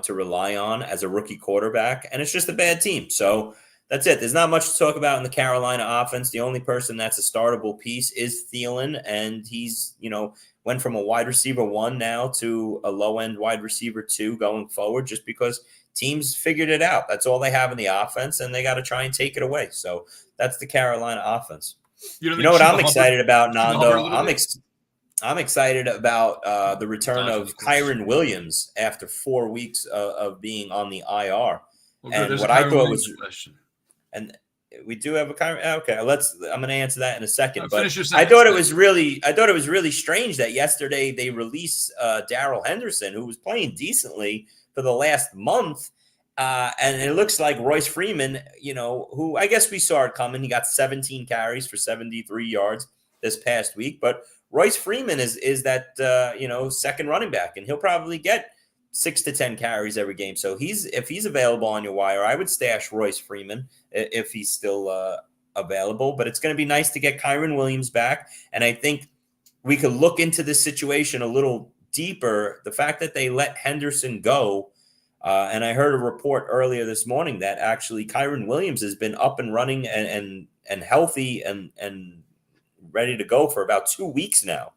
B: rely on as a rookie quarterback. And it's just a bad team. So that's it. There's not much to talk about in the Carolina offense. The only person that's a startable piece is Thielen. And he's, went from a wide receiver 1 now to a low end wide receiver 2 going forward, just because teams figured it out. That's all they have in the offense, and they got to try and take it away. So that's the Carolina offense. You know what I'm excited about, Nando? I'm excited about the return of Kyren Williams after 4 weeks of being on the IR.
A: Well, and what I thought was question.
B: And we do have a Kyren. Okay, I'm going to answer that in a second. But
A: I
B: thought it was really strange that yesterday they released Darrell Henderson, who was playing decently for the last month. And it looks like Royce Freeman, who I guess we saw it coming. He got 17 carries for 73 yards this past week. But Royce Freeman is that, second running back, and he'll probably get 6 to 10 carries every game. So if he's available on your wire, I would stash Royce Freeman if he's still available. But it's going to be nice to get Kyron Williams back. And I think we could look into this situation a little deeper. The fact that they let Henderson go, and I heard a report earlier this morning that actually Kyron Williams has been up and running and healthy and ready to go for about 2 weeks now.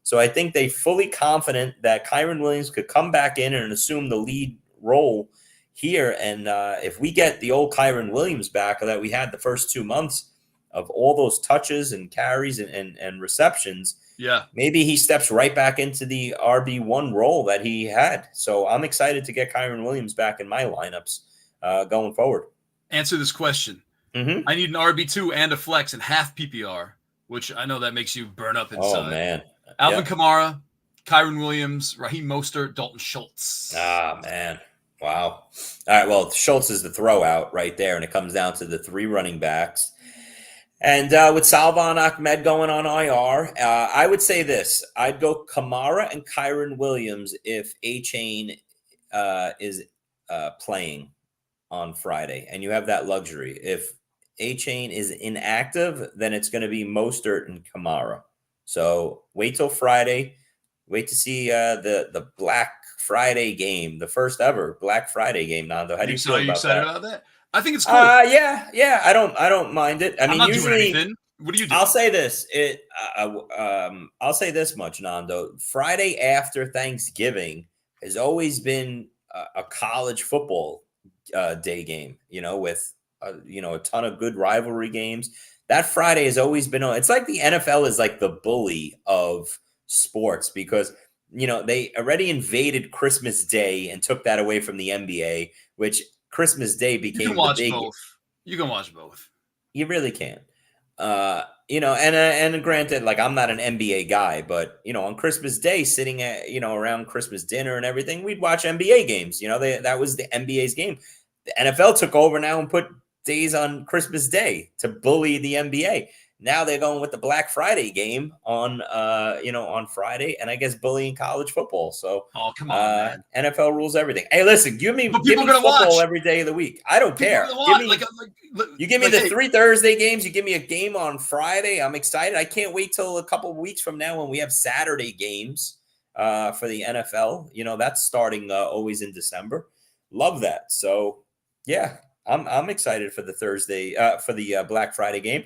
B: So I think they fully confident that Kyron Williams could come back in and assume the lead role here. And if we get the old Kyron Williams back that we had the first 2 months of all those touches and carries and receptions, maybe he steps right back into the RB1 role that he had. So I'm excited to get Kyron Williams back in my lineups going forward.
A: Answer this question. Mm-hmm. I need an RB2 and a flex in half PPR, which I know that makes you burn up inside.
B: Oh, man.
A: Alvin Kamara, Kyron Williams, Raheem Mostert, Dalton Schultz.
B: Ah, man. Wow. All right, well, Schultz is the throw out right there, and it comes down to the 3 running backs. And with Salvon Ahmed going on IR, I would say this. I'd go Kamara and Kyron Williams if A-Chain is playing on Friday, and you have that luxury. If A-Chain is inactive, then it's going to be Mostert and Kamara. So wait till Friday. Wait to see the Black Friday game, the first ever Black Friday game. Nando, how do you feel about that?
A: Are you excited about that? I think it's cool.
B: Yeah. I don't mind it. I mean, usually,
A: what do you do?
B: I'll say this. I'll say this much, Nando. Friday after Thanksgiving has always been a college football day game. With a ton of good rivalry games. That Friday has always been on. It's like the NFL is like the bully of sports because, they already invaded Christmas Day and took that away from the NBA, which Christmas Day became
A: You can watch both. You can watch both.
B: You really can. And granted, like I'm not an NBA guy, but, on Christmas Day sitting at, around Christmas dinner and everything, we'd watch NBA games. That was the NBA's game. The NFL took over now and put days on Christmas Day to bully the NBA. Now they're going with the Black Friday game on Friday, and I guess bullying college football. So,
A: come on, man.
B: NFL rules everything. Hey, listen, give me football every day of the week. I don't care. You give me the 3 Thursday games. You give me a game on Friday. I'm excited. I can't wait till a couple of weeks from now when we have Saturday games for the NFL. That's starting always in December. Love that. So, yeah. I'm excited for the Thursday for the Black Friday game.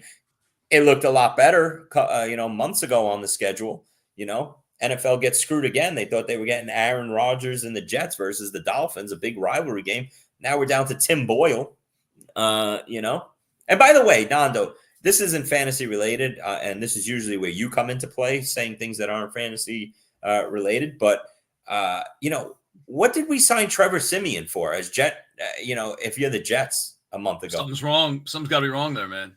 B: It looked a lot better, months ago on the schedule. NFL gets screwed again. They thought they were getting Aaron Rodgers and the Jets versus the Dolphins, a big rivalry game. Now we're down to Tim Boyle. And by the way, Nando, this isn't fantasy related, and this is usually where you come into play, saying things that aren't fantasy related. But what did we sign Trevor Siemian for as Jet? If you're the Jets a month ago,
A: something's wrong. Something's got to be wrong there, man.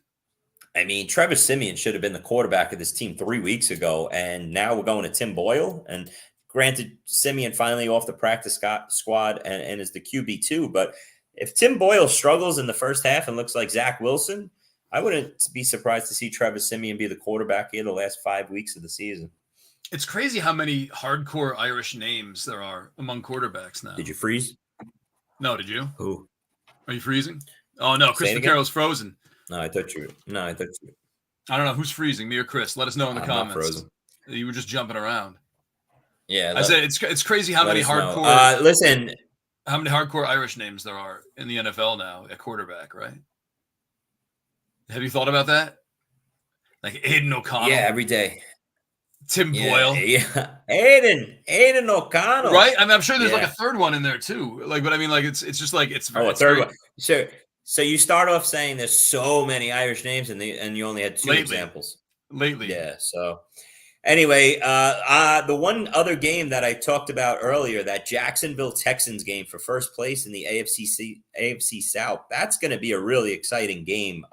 B: I mean, Trevor Siemian should have been the quarterback of this team 3 weeks ago, and now we're going to Tim Boyle. And granted, Siemian finally off the practice squad and is the QB2. But if Tim Boyle struggles in the first half and looks like Zach Wilson, I wouldn't be surprised to see Trevor Siemian be the quarterback here the last 5 weeks of the season.
A: It's crazy how many hardcore Irish names there are among quarterbacks now.
B: Did you freeze?
A: No, did you?
B: Who?
A: Are you freezing? Oh, no, Chris Vaccaro's frozen.
B: No, I thought you.
A: I don't know who's freezing, me or Chris. Let us know in the comments. Not frozen. You were just jumping around.
B: Yeah,
A: I said it's crazy how many hardcore.
B: Listen,
A: how many hardcore Irish names there are in the NFL now at quarterback, right? Have you thought about that? Like Aiden O'Connell.
B: Yeah, every day.
A: Tim Boyle.
B: Yeah. Aiden O'Connell.
A: Right? I mean, I'm sure there's like a third one in there too. But I mean, like it's just like it's
B: a third one. Sure. So you start off saying there's so many Irish names and you only had 2 examples.
A: Lately.
B: Yeah. So anyway, the one other game that I talked about earlier, that Jacksonville Texans game for first place in the AFC South, that's going to be a really exciting game.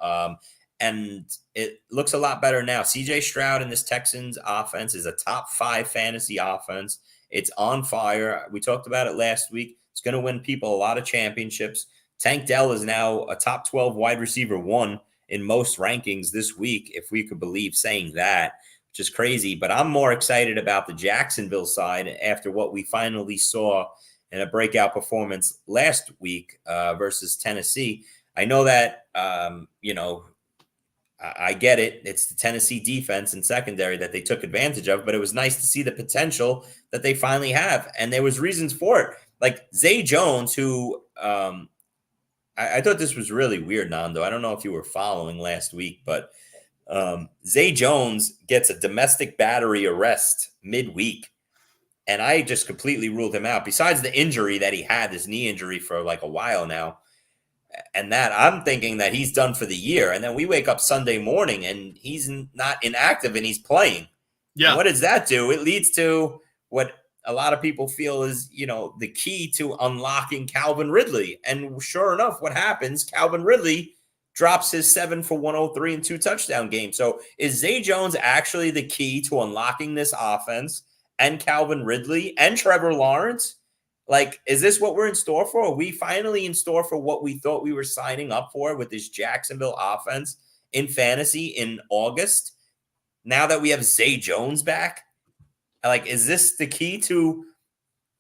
B: And it looks a lot better now. CJ Stroud in this Texans offense is a top 5 fantasy offense. It's on fire. We talked about it last week. It's going to win people a lot of championships. Tank Dell is now a top 12 wide receiver 1 in most rankings this week, if we could believe saying that, which is crazy. But I'm more excited about the Jacksonville side after what we finally saw in a breakout performance last week versus Tennessee. I know that, I get it. It's the Tennessee defense and secondary that they took advantage of, but it was nice to see the potential that they finally have. And there was reasons for it. Like Zay Jones, who I thought this was really weird, Nando. I don't know if you were following last week, but Zay Jones gets a domestic battery arrest midweek. And I just completely ruled him out. Besides the injury that he had, this knee injury for like a while now, and that I'm thinking that he's done for the year. And then we wake up Sunday morning and he's not inactive and he's playing. Yeah. And what does that do? It leads to what a lot of people feel is, the key to unlocking Calvin Ridley. And sure enough, what happens? Calvin Ridley drops his 7 for 103 and 2 touchdown game. So is Zay Jones actually the key to unlocking this offense and Calvin Ridley and Trevor Lawrence? Like, is this what we're in store for? Are we finally in store for what we thought we were signing up for with this Jacksonville offense in fantasy in August? Now that we have Zay Jones back, like, is this the key to,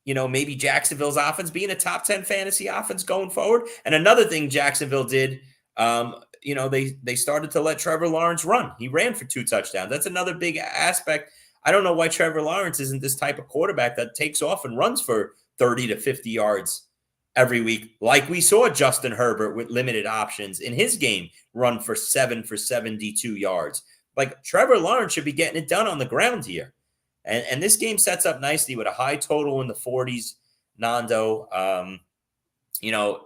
B: maybe Jacksonville's offense being a top 10 fantasy offense going forward? And another thing Jacksonville did, they started to let Trevor Lawrence run. He ran for 2 touchdowns. That's another big aspect. I don't know why Trevor Lawrence isn't this type of quarterback that takes off and runs for 30 to 50 yards every week, like we saw Justin Herbert with limited options in his game run for 7 for 72 yards. Like, Trevor Lawrence should be getting it done on the ground here. And this game sets up nicely with a high total in the 40s, Nando.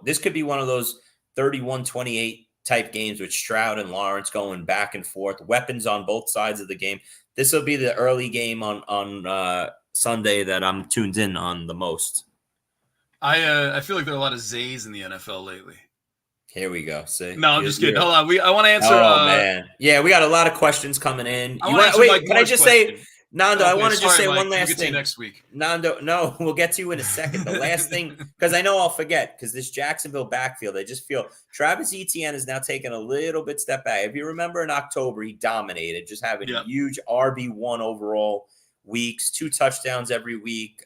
B: This could be one of those 31-28 type games with Stroud and Lawrence going back and forth, weapons on both sides of the game. This will be the early game on Sunday that I'm tuned in on the most.
A: I feel like there are a lot of Zays in the NFL lately.
B: Here we go. See?
A: No, I'm just kidding. Hold on. I want to answer.
B: Oh man, yeah, we got a lot of questions coming in. Can I just say, Nando? I want to just say Mike, one last thing.
A: Next week,
B: Nando. No, we'll get to you in a second. The last thing, because I know I'll forget. Because this Jacksonville backfield, I just feel Travis Etienne is now taking a little bit step back. If you remember in October, he dominated, just having huge RB1 overall weeks, 2 touchdowns every week.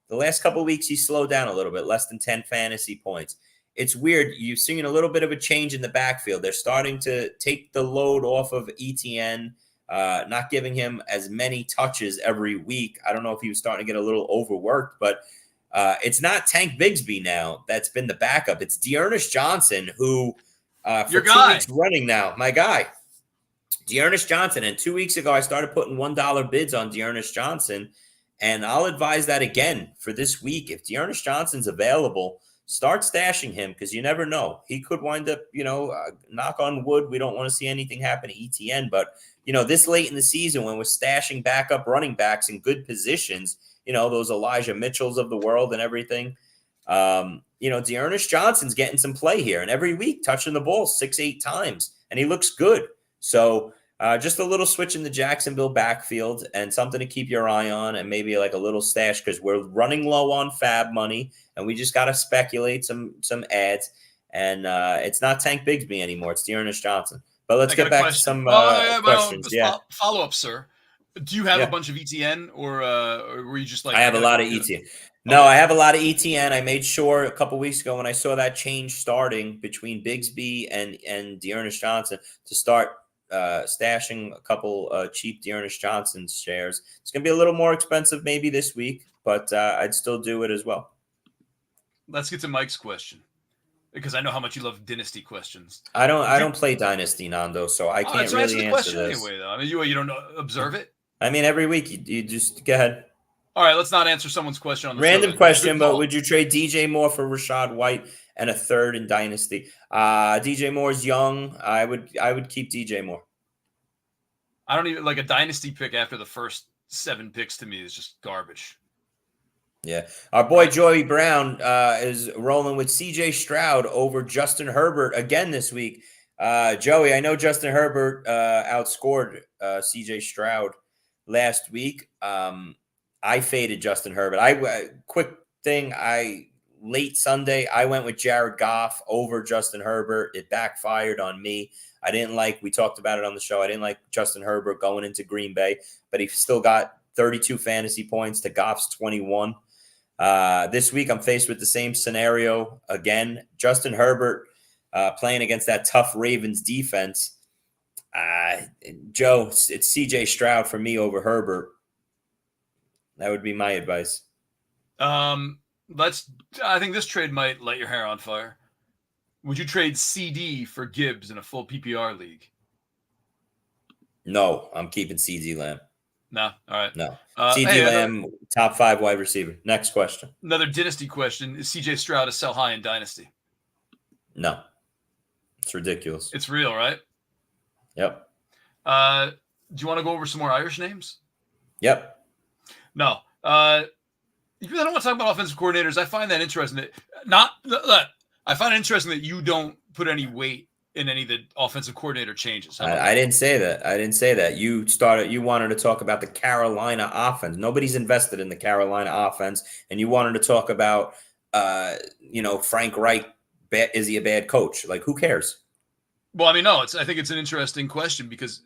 B: The last couple of weeks, he slowed down a little bit, less than 10 fantasy points. It's weird. You're seeing a little bit of a change in the backfield. They're starting to take the load off of Etienne, not giving him as many touches every week. I don't know if he was starting to get a little overworked, but it's not Tank Bigsby now that's been the backup. It's Dearness Johnson, who for 2 weeks running now, my guy. Dearness Johnson. And 2 weeks ago, I started putting $1 bids on Dearness Johnson. And I'll advise that again for this week. If Dearness Johnson's available, start stashing him because you never know. He could wind up, knock on wood. We don't want to see anything happen to ETN. But, this late in the season when we're stashing backup running backs in good positions, those Elijah Mitchells of the world and everything, Dearness Johnson's getting some play here. And every week touching the ball 6-8 times. And he looks good. So just a little switch in the Jacksonville backfield and something to keep your eye on and maybe like a little stash because we're running low on fab money and we just got to speculate some ads. And it's not Tank Bigsby anymore. It's Dearness Johnson. But let's get back to some questions.
A: Follow up, sir. Do you have a bunch of ETN or were you just like?
B: I have a lot of ETN. No, I have a lot of ETN. I made sure a couple weeks ago when I saw that change starting between Bigsby and Dearness Johnson to start stashing a couple cheap Dearness Johnson shares. It's going to be a little more expensive maybe this week, but I'd still do it as well.
A: Let's get to Mike's question because I know how much you love Dynasty questions.
B: I don't play Dynasty, Nando, so I can't really answer this.
A: Anyway, though. I mean, you don't observe it?
B: I mean, every week you just go ahead.
A: All right, let's not answer someone's question on the
B: random question, but would you trade DJ Moore for Rashad White and a third in Dynasty? DJ Moore's young. I would keep DJ Moore.
A: I don't even like a Dynasty pick after the first 7 picks to me is just garbage.
B: Yeah. Our boy Joey Brown is rolling with CJ Stroud over Justin Herbert again this week. Joey, I know Justin Herbert outscored CJ Stroud last week. I faded Justin Herbert. Late Sunday, I went with Jared Goff over Justin Herbert. It backfired on me. We talked about it on the show. I didn't like Justin Herbert going into Green Bay, but he still got 32 fantasy points to Goff's 21. This week, I'm faced with the same scenario again. Justin Herbert playing against that tough Ravens defense. Joe, it's CJ Stroud for me over Herbert. That would be my advice.
A: I think this trade might light your hair on fire. Would you trade CD for Gibbs in a full PPR league?
B: No, I'm keeping CeeDee Lamb.
A: No, all right.
B: No. CeeDee Lamb, top 5 wide receiver. Next question.
A: Another dynasty question. Is CJ Stroud a sell high in dynasty?
B: No. It's ridiculous.
A: It's real, right?
B: Yep.
A: Do you want to go over some more Irish names?
B: Yep.
A: No. I don't want to talk about offensive coordinators. I find that interesting. I find it interesting that you don't put any weight in any of the offensive coordinator changes.
B: I didn't say that. You wanted to talk about the Carolina offense. Nobody's invested in the Carolina offense, and you wanted to talk about, Frank Reich. Is he a bad coach? Like, who cares?
A: Well, I mean, no. I think it's an interesting question because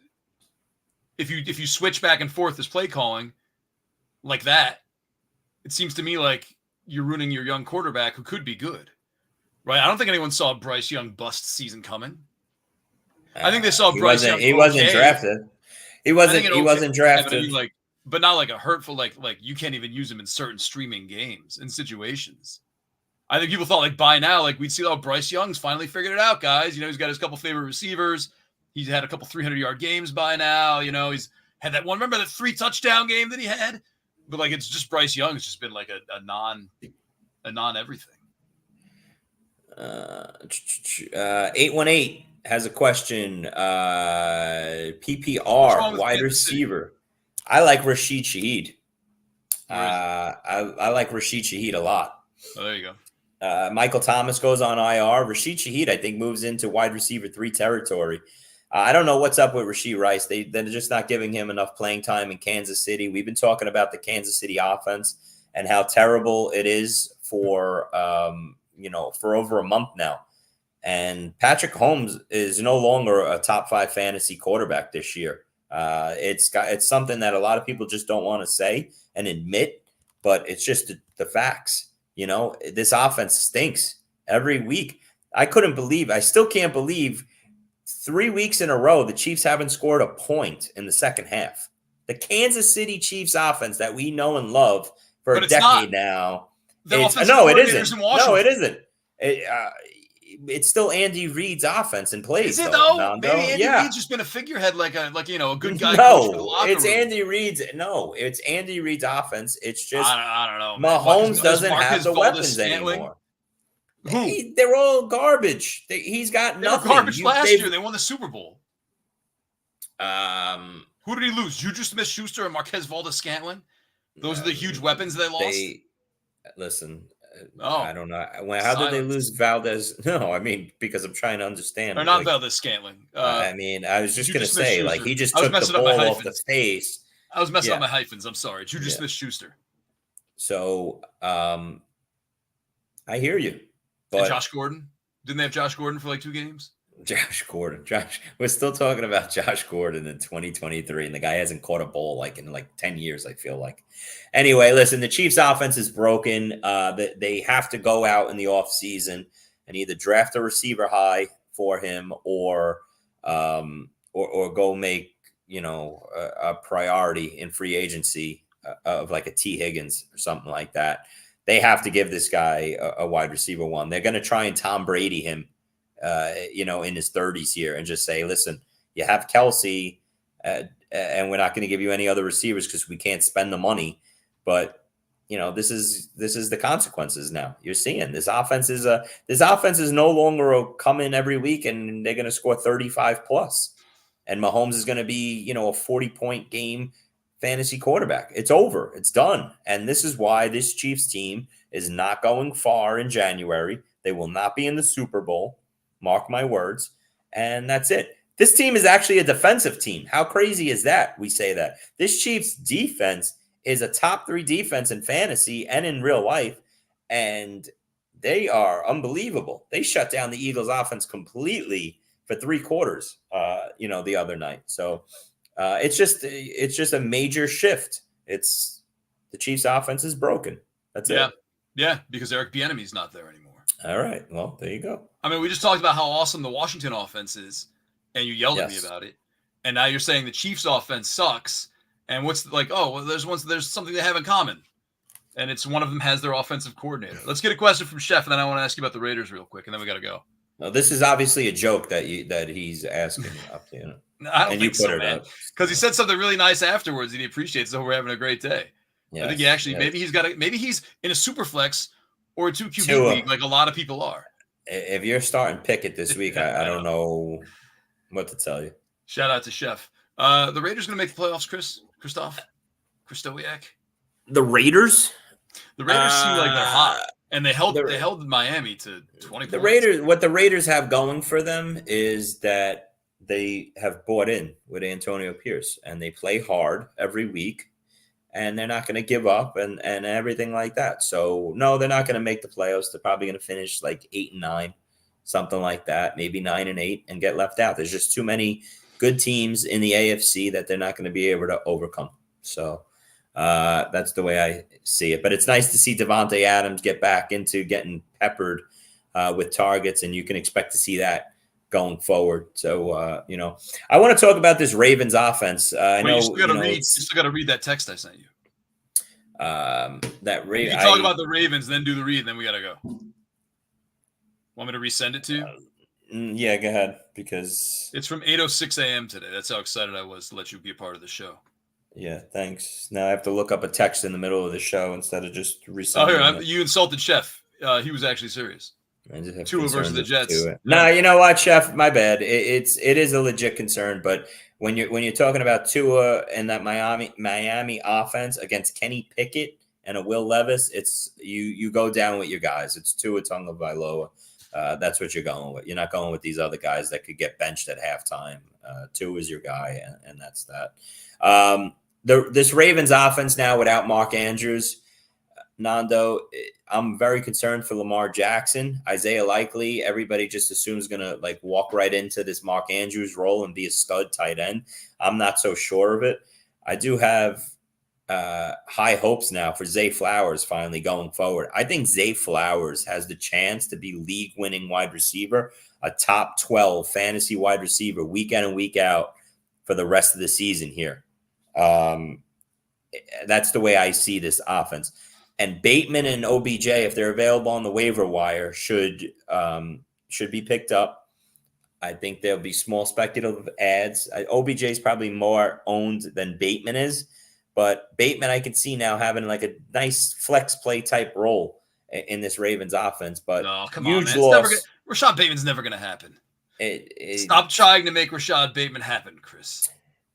A: if you switch back and forth this play calling like that, it seems to me like you're ruining your young quarterback who could be good. Right, I don't think anyone saw Bryce Young bust season coming. I think they saw Bryce Young.
B: He wasn't drafted. He wasn't drafted.
A: But not like a hurtful like you can't even use him in certain streaming games and situations. I think people thought like by now like we'd see Bryce Young's finally figured it out, guys. He's got his couple favorite receivers. He's had a couple 300-yard games by now. He's had that one. Remember that 3 touchdown game that he had? But like it's just Bryce Young. It's just been like a non everything.
B: 818 has a question. PPR wide receiver. I like Rashid Shaheed. I like Rashid Shaheed a lot.
A: Oh, there you go.
B: Michael Thomas goes on IR. Rashid Shaheed, I think, moves into wide receiver 3 territory. I don't know what's up with Rashid Rice. They're just not giving him enough playing time in Kansas City. We've been talking about the Kansas City offense and how terrible it is for over a month now. And Patrick Mahomes is no longer a top 5 fantasy quarterback this year. It's something that a lot of people just don't want to say and admit, but it's just the facts. This offense stinks every week. I still can't believe 3 weeks in a row the Chiefs haven't scored a point in the second half. The Kansas City Chiefs offense that we know and love for a decade now.
A: No, it isn't.
B: No, it isn't. It's still Andy Reid's offense in place.
A: Is it though?
B: Nando.
A: Maybe Andy Reid's just been a figurehead, like a good guy.
B: No, it's Andy Reid's. No, it's Andy Reid's offense. It's just
A: I don't know.
B: Mahomes doesn't have the weapons anymore. They're all garbage. He's got nothing.
A: They were garbage last year. They won the Super Bowl. Who did he lose? Juju Smith-Schuster and Marquez Valdes-Scantling. Those are the huge weapons they lost.
B: Listen. I don't know. How did they lose Valdez? No, I mean, because I'm trying to understand.
A: Or not Valdes-Scantling.
B: I was just going to say, like, he just took the ball off the face.
A: I was messing up my hyphens. I'm sorry. Juju Smith-Schuster.
B: So, I hear you. But
A: and Josh Gordon? Didn't they have Josh Gordon for like 2 games?
B: Josh Gordon. We're still talking about Josh Gordon in 2023, and the guy hasn't caught a ball in 10 years, I feel like. Anyway, listen, the Chiefs' offense is broken. They have to go out in the offseason and either draft a receiver high for him or go make a priority in free agency of like a T. Higgins or something like that. They have to give this guy a wide receiver 1. They're going to try and Tom Brady him. In his 30s here and just say, listen, you have Kelsey and we're not going to give you any other receivers because we can't spend the money. But, this is the consequences now. You're seeing this offense is no longer a come in every week and they're going to score 35 plus. And Mahomes is going to be, a 40-point game fantasy quarterback. It's over. It's done. And this is why this Chiefs team is not going far in January. They will not be in the Super Bowl. Mark my words. And that's it. This team is actually a defensive team. How crazy is that? We say that. This Chiefs defense is a top 3 defense in fantasy and in real life. And they are unbelievable. They shut down the Eagles offense completely for 3 quarters, the other night. So it's just a major shift. The Chiefs offense is broken. That's it.
A: Yeah, because Eric Bieniemy's not there anymore.
B: All right. Well, there you go.
A: I mean, we just talked about how awesome the Washington offense is, and you yelled at me about it. And now you're saying the Chiefs offense sucks. And what's like, oh, well, there's something they have in common. And it's one of them has their offensive coordinator. Let's get a question from Chef, and then I want to ask you about the Raiders real quick, and then we got to go.
B: No, this is obviously a joke that he's asking up to, you know.
A: No, I don't think so, man. Because he said something really nice afterwards, and he appreciates that we're having a great day. Yes, I think he actually maybe he's in a superflex or a 2 QB league like a lot of people are.
B: If you're starting Pickett this week, I don't know what to tell you.
A: Shout out to Chef. The Raiders going to make the playoffs, Christowiak.
B: The Raiders?
A: The Raiders seem like they're hot, and they held Miami to 20 points.
B: The Raiders, what the Raiders have going for them is that they have bought in with Antonio Pierce, and they play hard every week. And they're not going to give up and everything like that. So, no, they're not going to make the playoffs. They're probably going to finish like 8-9, something like that, maybe 9-8, and get left out. There's just too many good teams in the AFC that they're not going to be able to overcome. So, that's the way I see it. But it's nice to see Devontae Adams get back into getting peppered with targets, and you can expect to see that going forward. So, you know, I want to talk about this Ravens offense. I know you still
A: got to read that text I sent you.
B: That Ravens.
A: You talk about the Ravens, then do the read, and then we got to go. Want me to resend it to you?
B: Yeah, go ahead, because
A: it's from 8:06 a.m. today. That's how excited I was to let you be a part of the show.
B: Yeah, thanks. Now I have to look up a text in the middle of the show instead of just resending.
A: Oh, here, you insulted Chef. He was actually serious. Tua versus the Jets.
B: Nah, you know what, Chef? My bad. It is a legit concern, but when you're talking about Tua and that Miami offense against Kenny Pickett and a Will Levis, it's you go down with your guys. It's Tua Tagovailoa. That's what you're going with. You're not going with these other guys that could get benched at halftime. Tua is your guy, and that's that. This Ravens offense now without Mark Andrews, Nando, I'm very concerned for Lamar Jackson, Isaiah Likely. Everybody just assumes going to like walk right into this Mark Andrews role and be a stud tight end. I'm not so sure of it. I do have high hopes now for Zay Flowers finally going forward. I think Zay Flowers has the chance to be league-winning wide receiver, a top 12 fantasy wide receiver week in and week out for the rest of the season here. That's the way I see this offense. And Bateman and OBJ, if they're available on the waiver wire, should be picked up. I think there'll be small speculative ads. OBJ is probably more owned than Bateman is, but Bateman I can see now having like a nice flex play type role in this Ravens offense. But
A: no, come on, man. Rashad Bateman's never going to happen. Stop trying to make Rashad Bateman happen, Chris.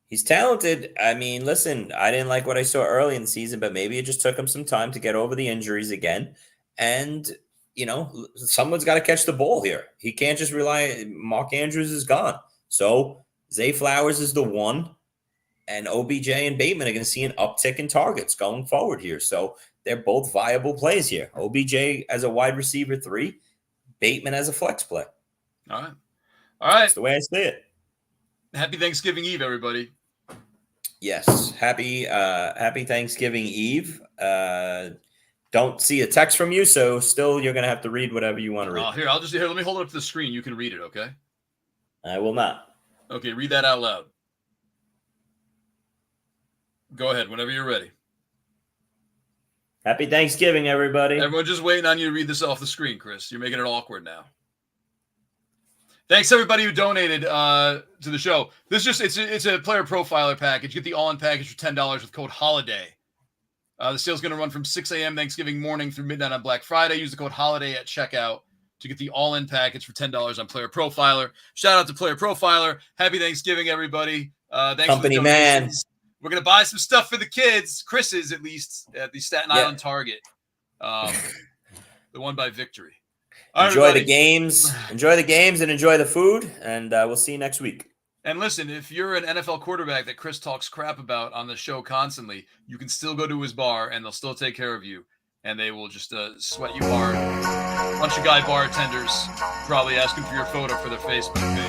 B: He's talented. I mean, listen, I didn't like what I saw early in the season, but maybe it just took him some time to get over the injuries again. And, you know, someone's got to catch the ball here. He can't just rely. Mark Andrews is gone. So Zay Flowers is the one, and OBJ and Bateman are going to see an uptick in targets going forward here. So they're both viable plays here. OBJ as a wide receiver 3, Bateman as a flex play.
A: All right.
B: That's the way I see it.
A: Happy Thanksgiving Eve, everybody.
B: Yes. Happy Thanksgiving Eve. Don't see a text from you, so still you're going to have to read whatever you want to read.
A: Here, let me hold it up to the screen. You can read it, okay?
B: I will not.
A: Okay, read that out loud. Go ahead, whenever you're ready.
B: Happy Thanksgiving, everybody.
A: Everyone's just waiting on you to read this off the screen, Chris. You're making it awkward now. Thanks everybody who donated to the show. It's a player profiler package. You get the all-in package for $10 with code HOLIDAY. The sale's going to run from 6 a.m. Thanksgiving morning through midnight on Black Friday. Use the code HOLIDAY at checkout to get the all-in package for $10 on Player Profiler. Shout out to Player Profiler. Happy Thanksgiving, everybody. Thanks
B: Company
A: for the
B: man.
A: We're going to buy some stuff for the kids, Chris's at least, at the Staten Island Target. The one by Victory.
B: Enjoy the games and enjoy the food, and we'll see you next week.
A: And listen, if you're an NFL quarterback that Chris talks crap about on the show constantly, you can still go to his bar, and they'll still take care of you, and they will just sweat you hard. A bunch of guy bartenders probably asking for your photo for their Facebook page.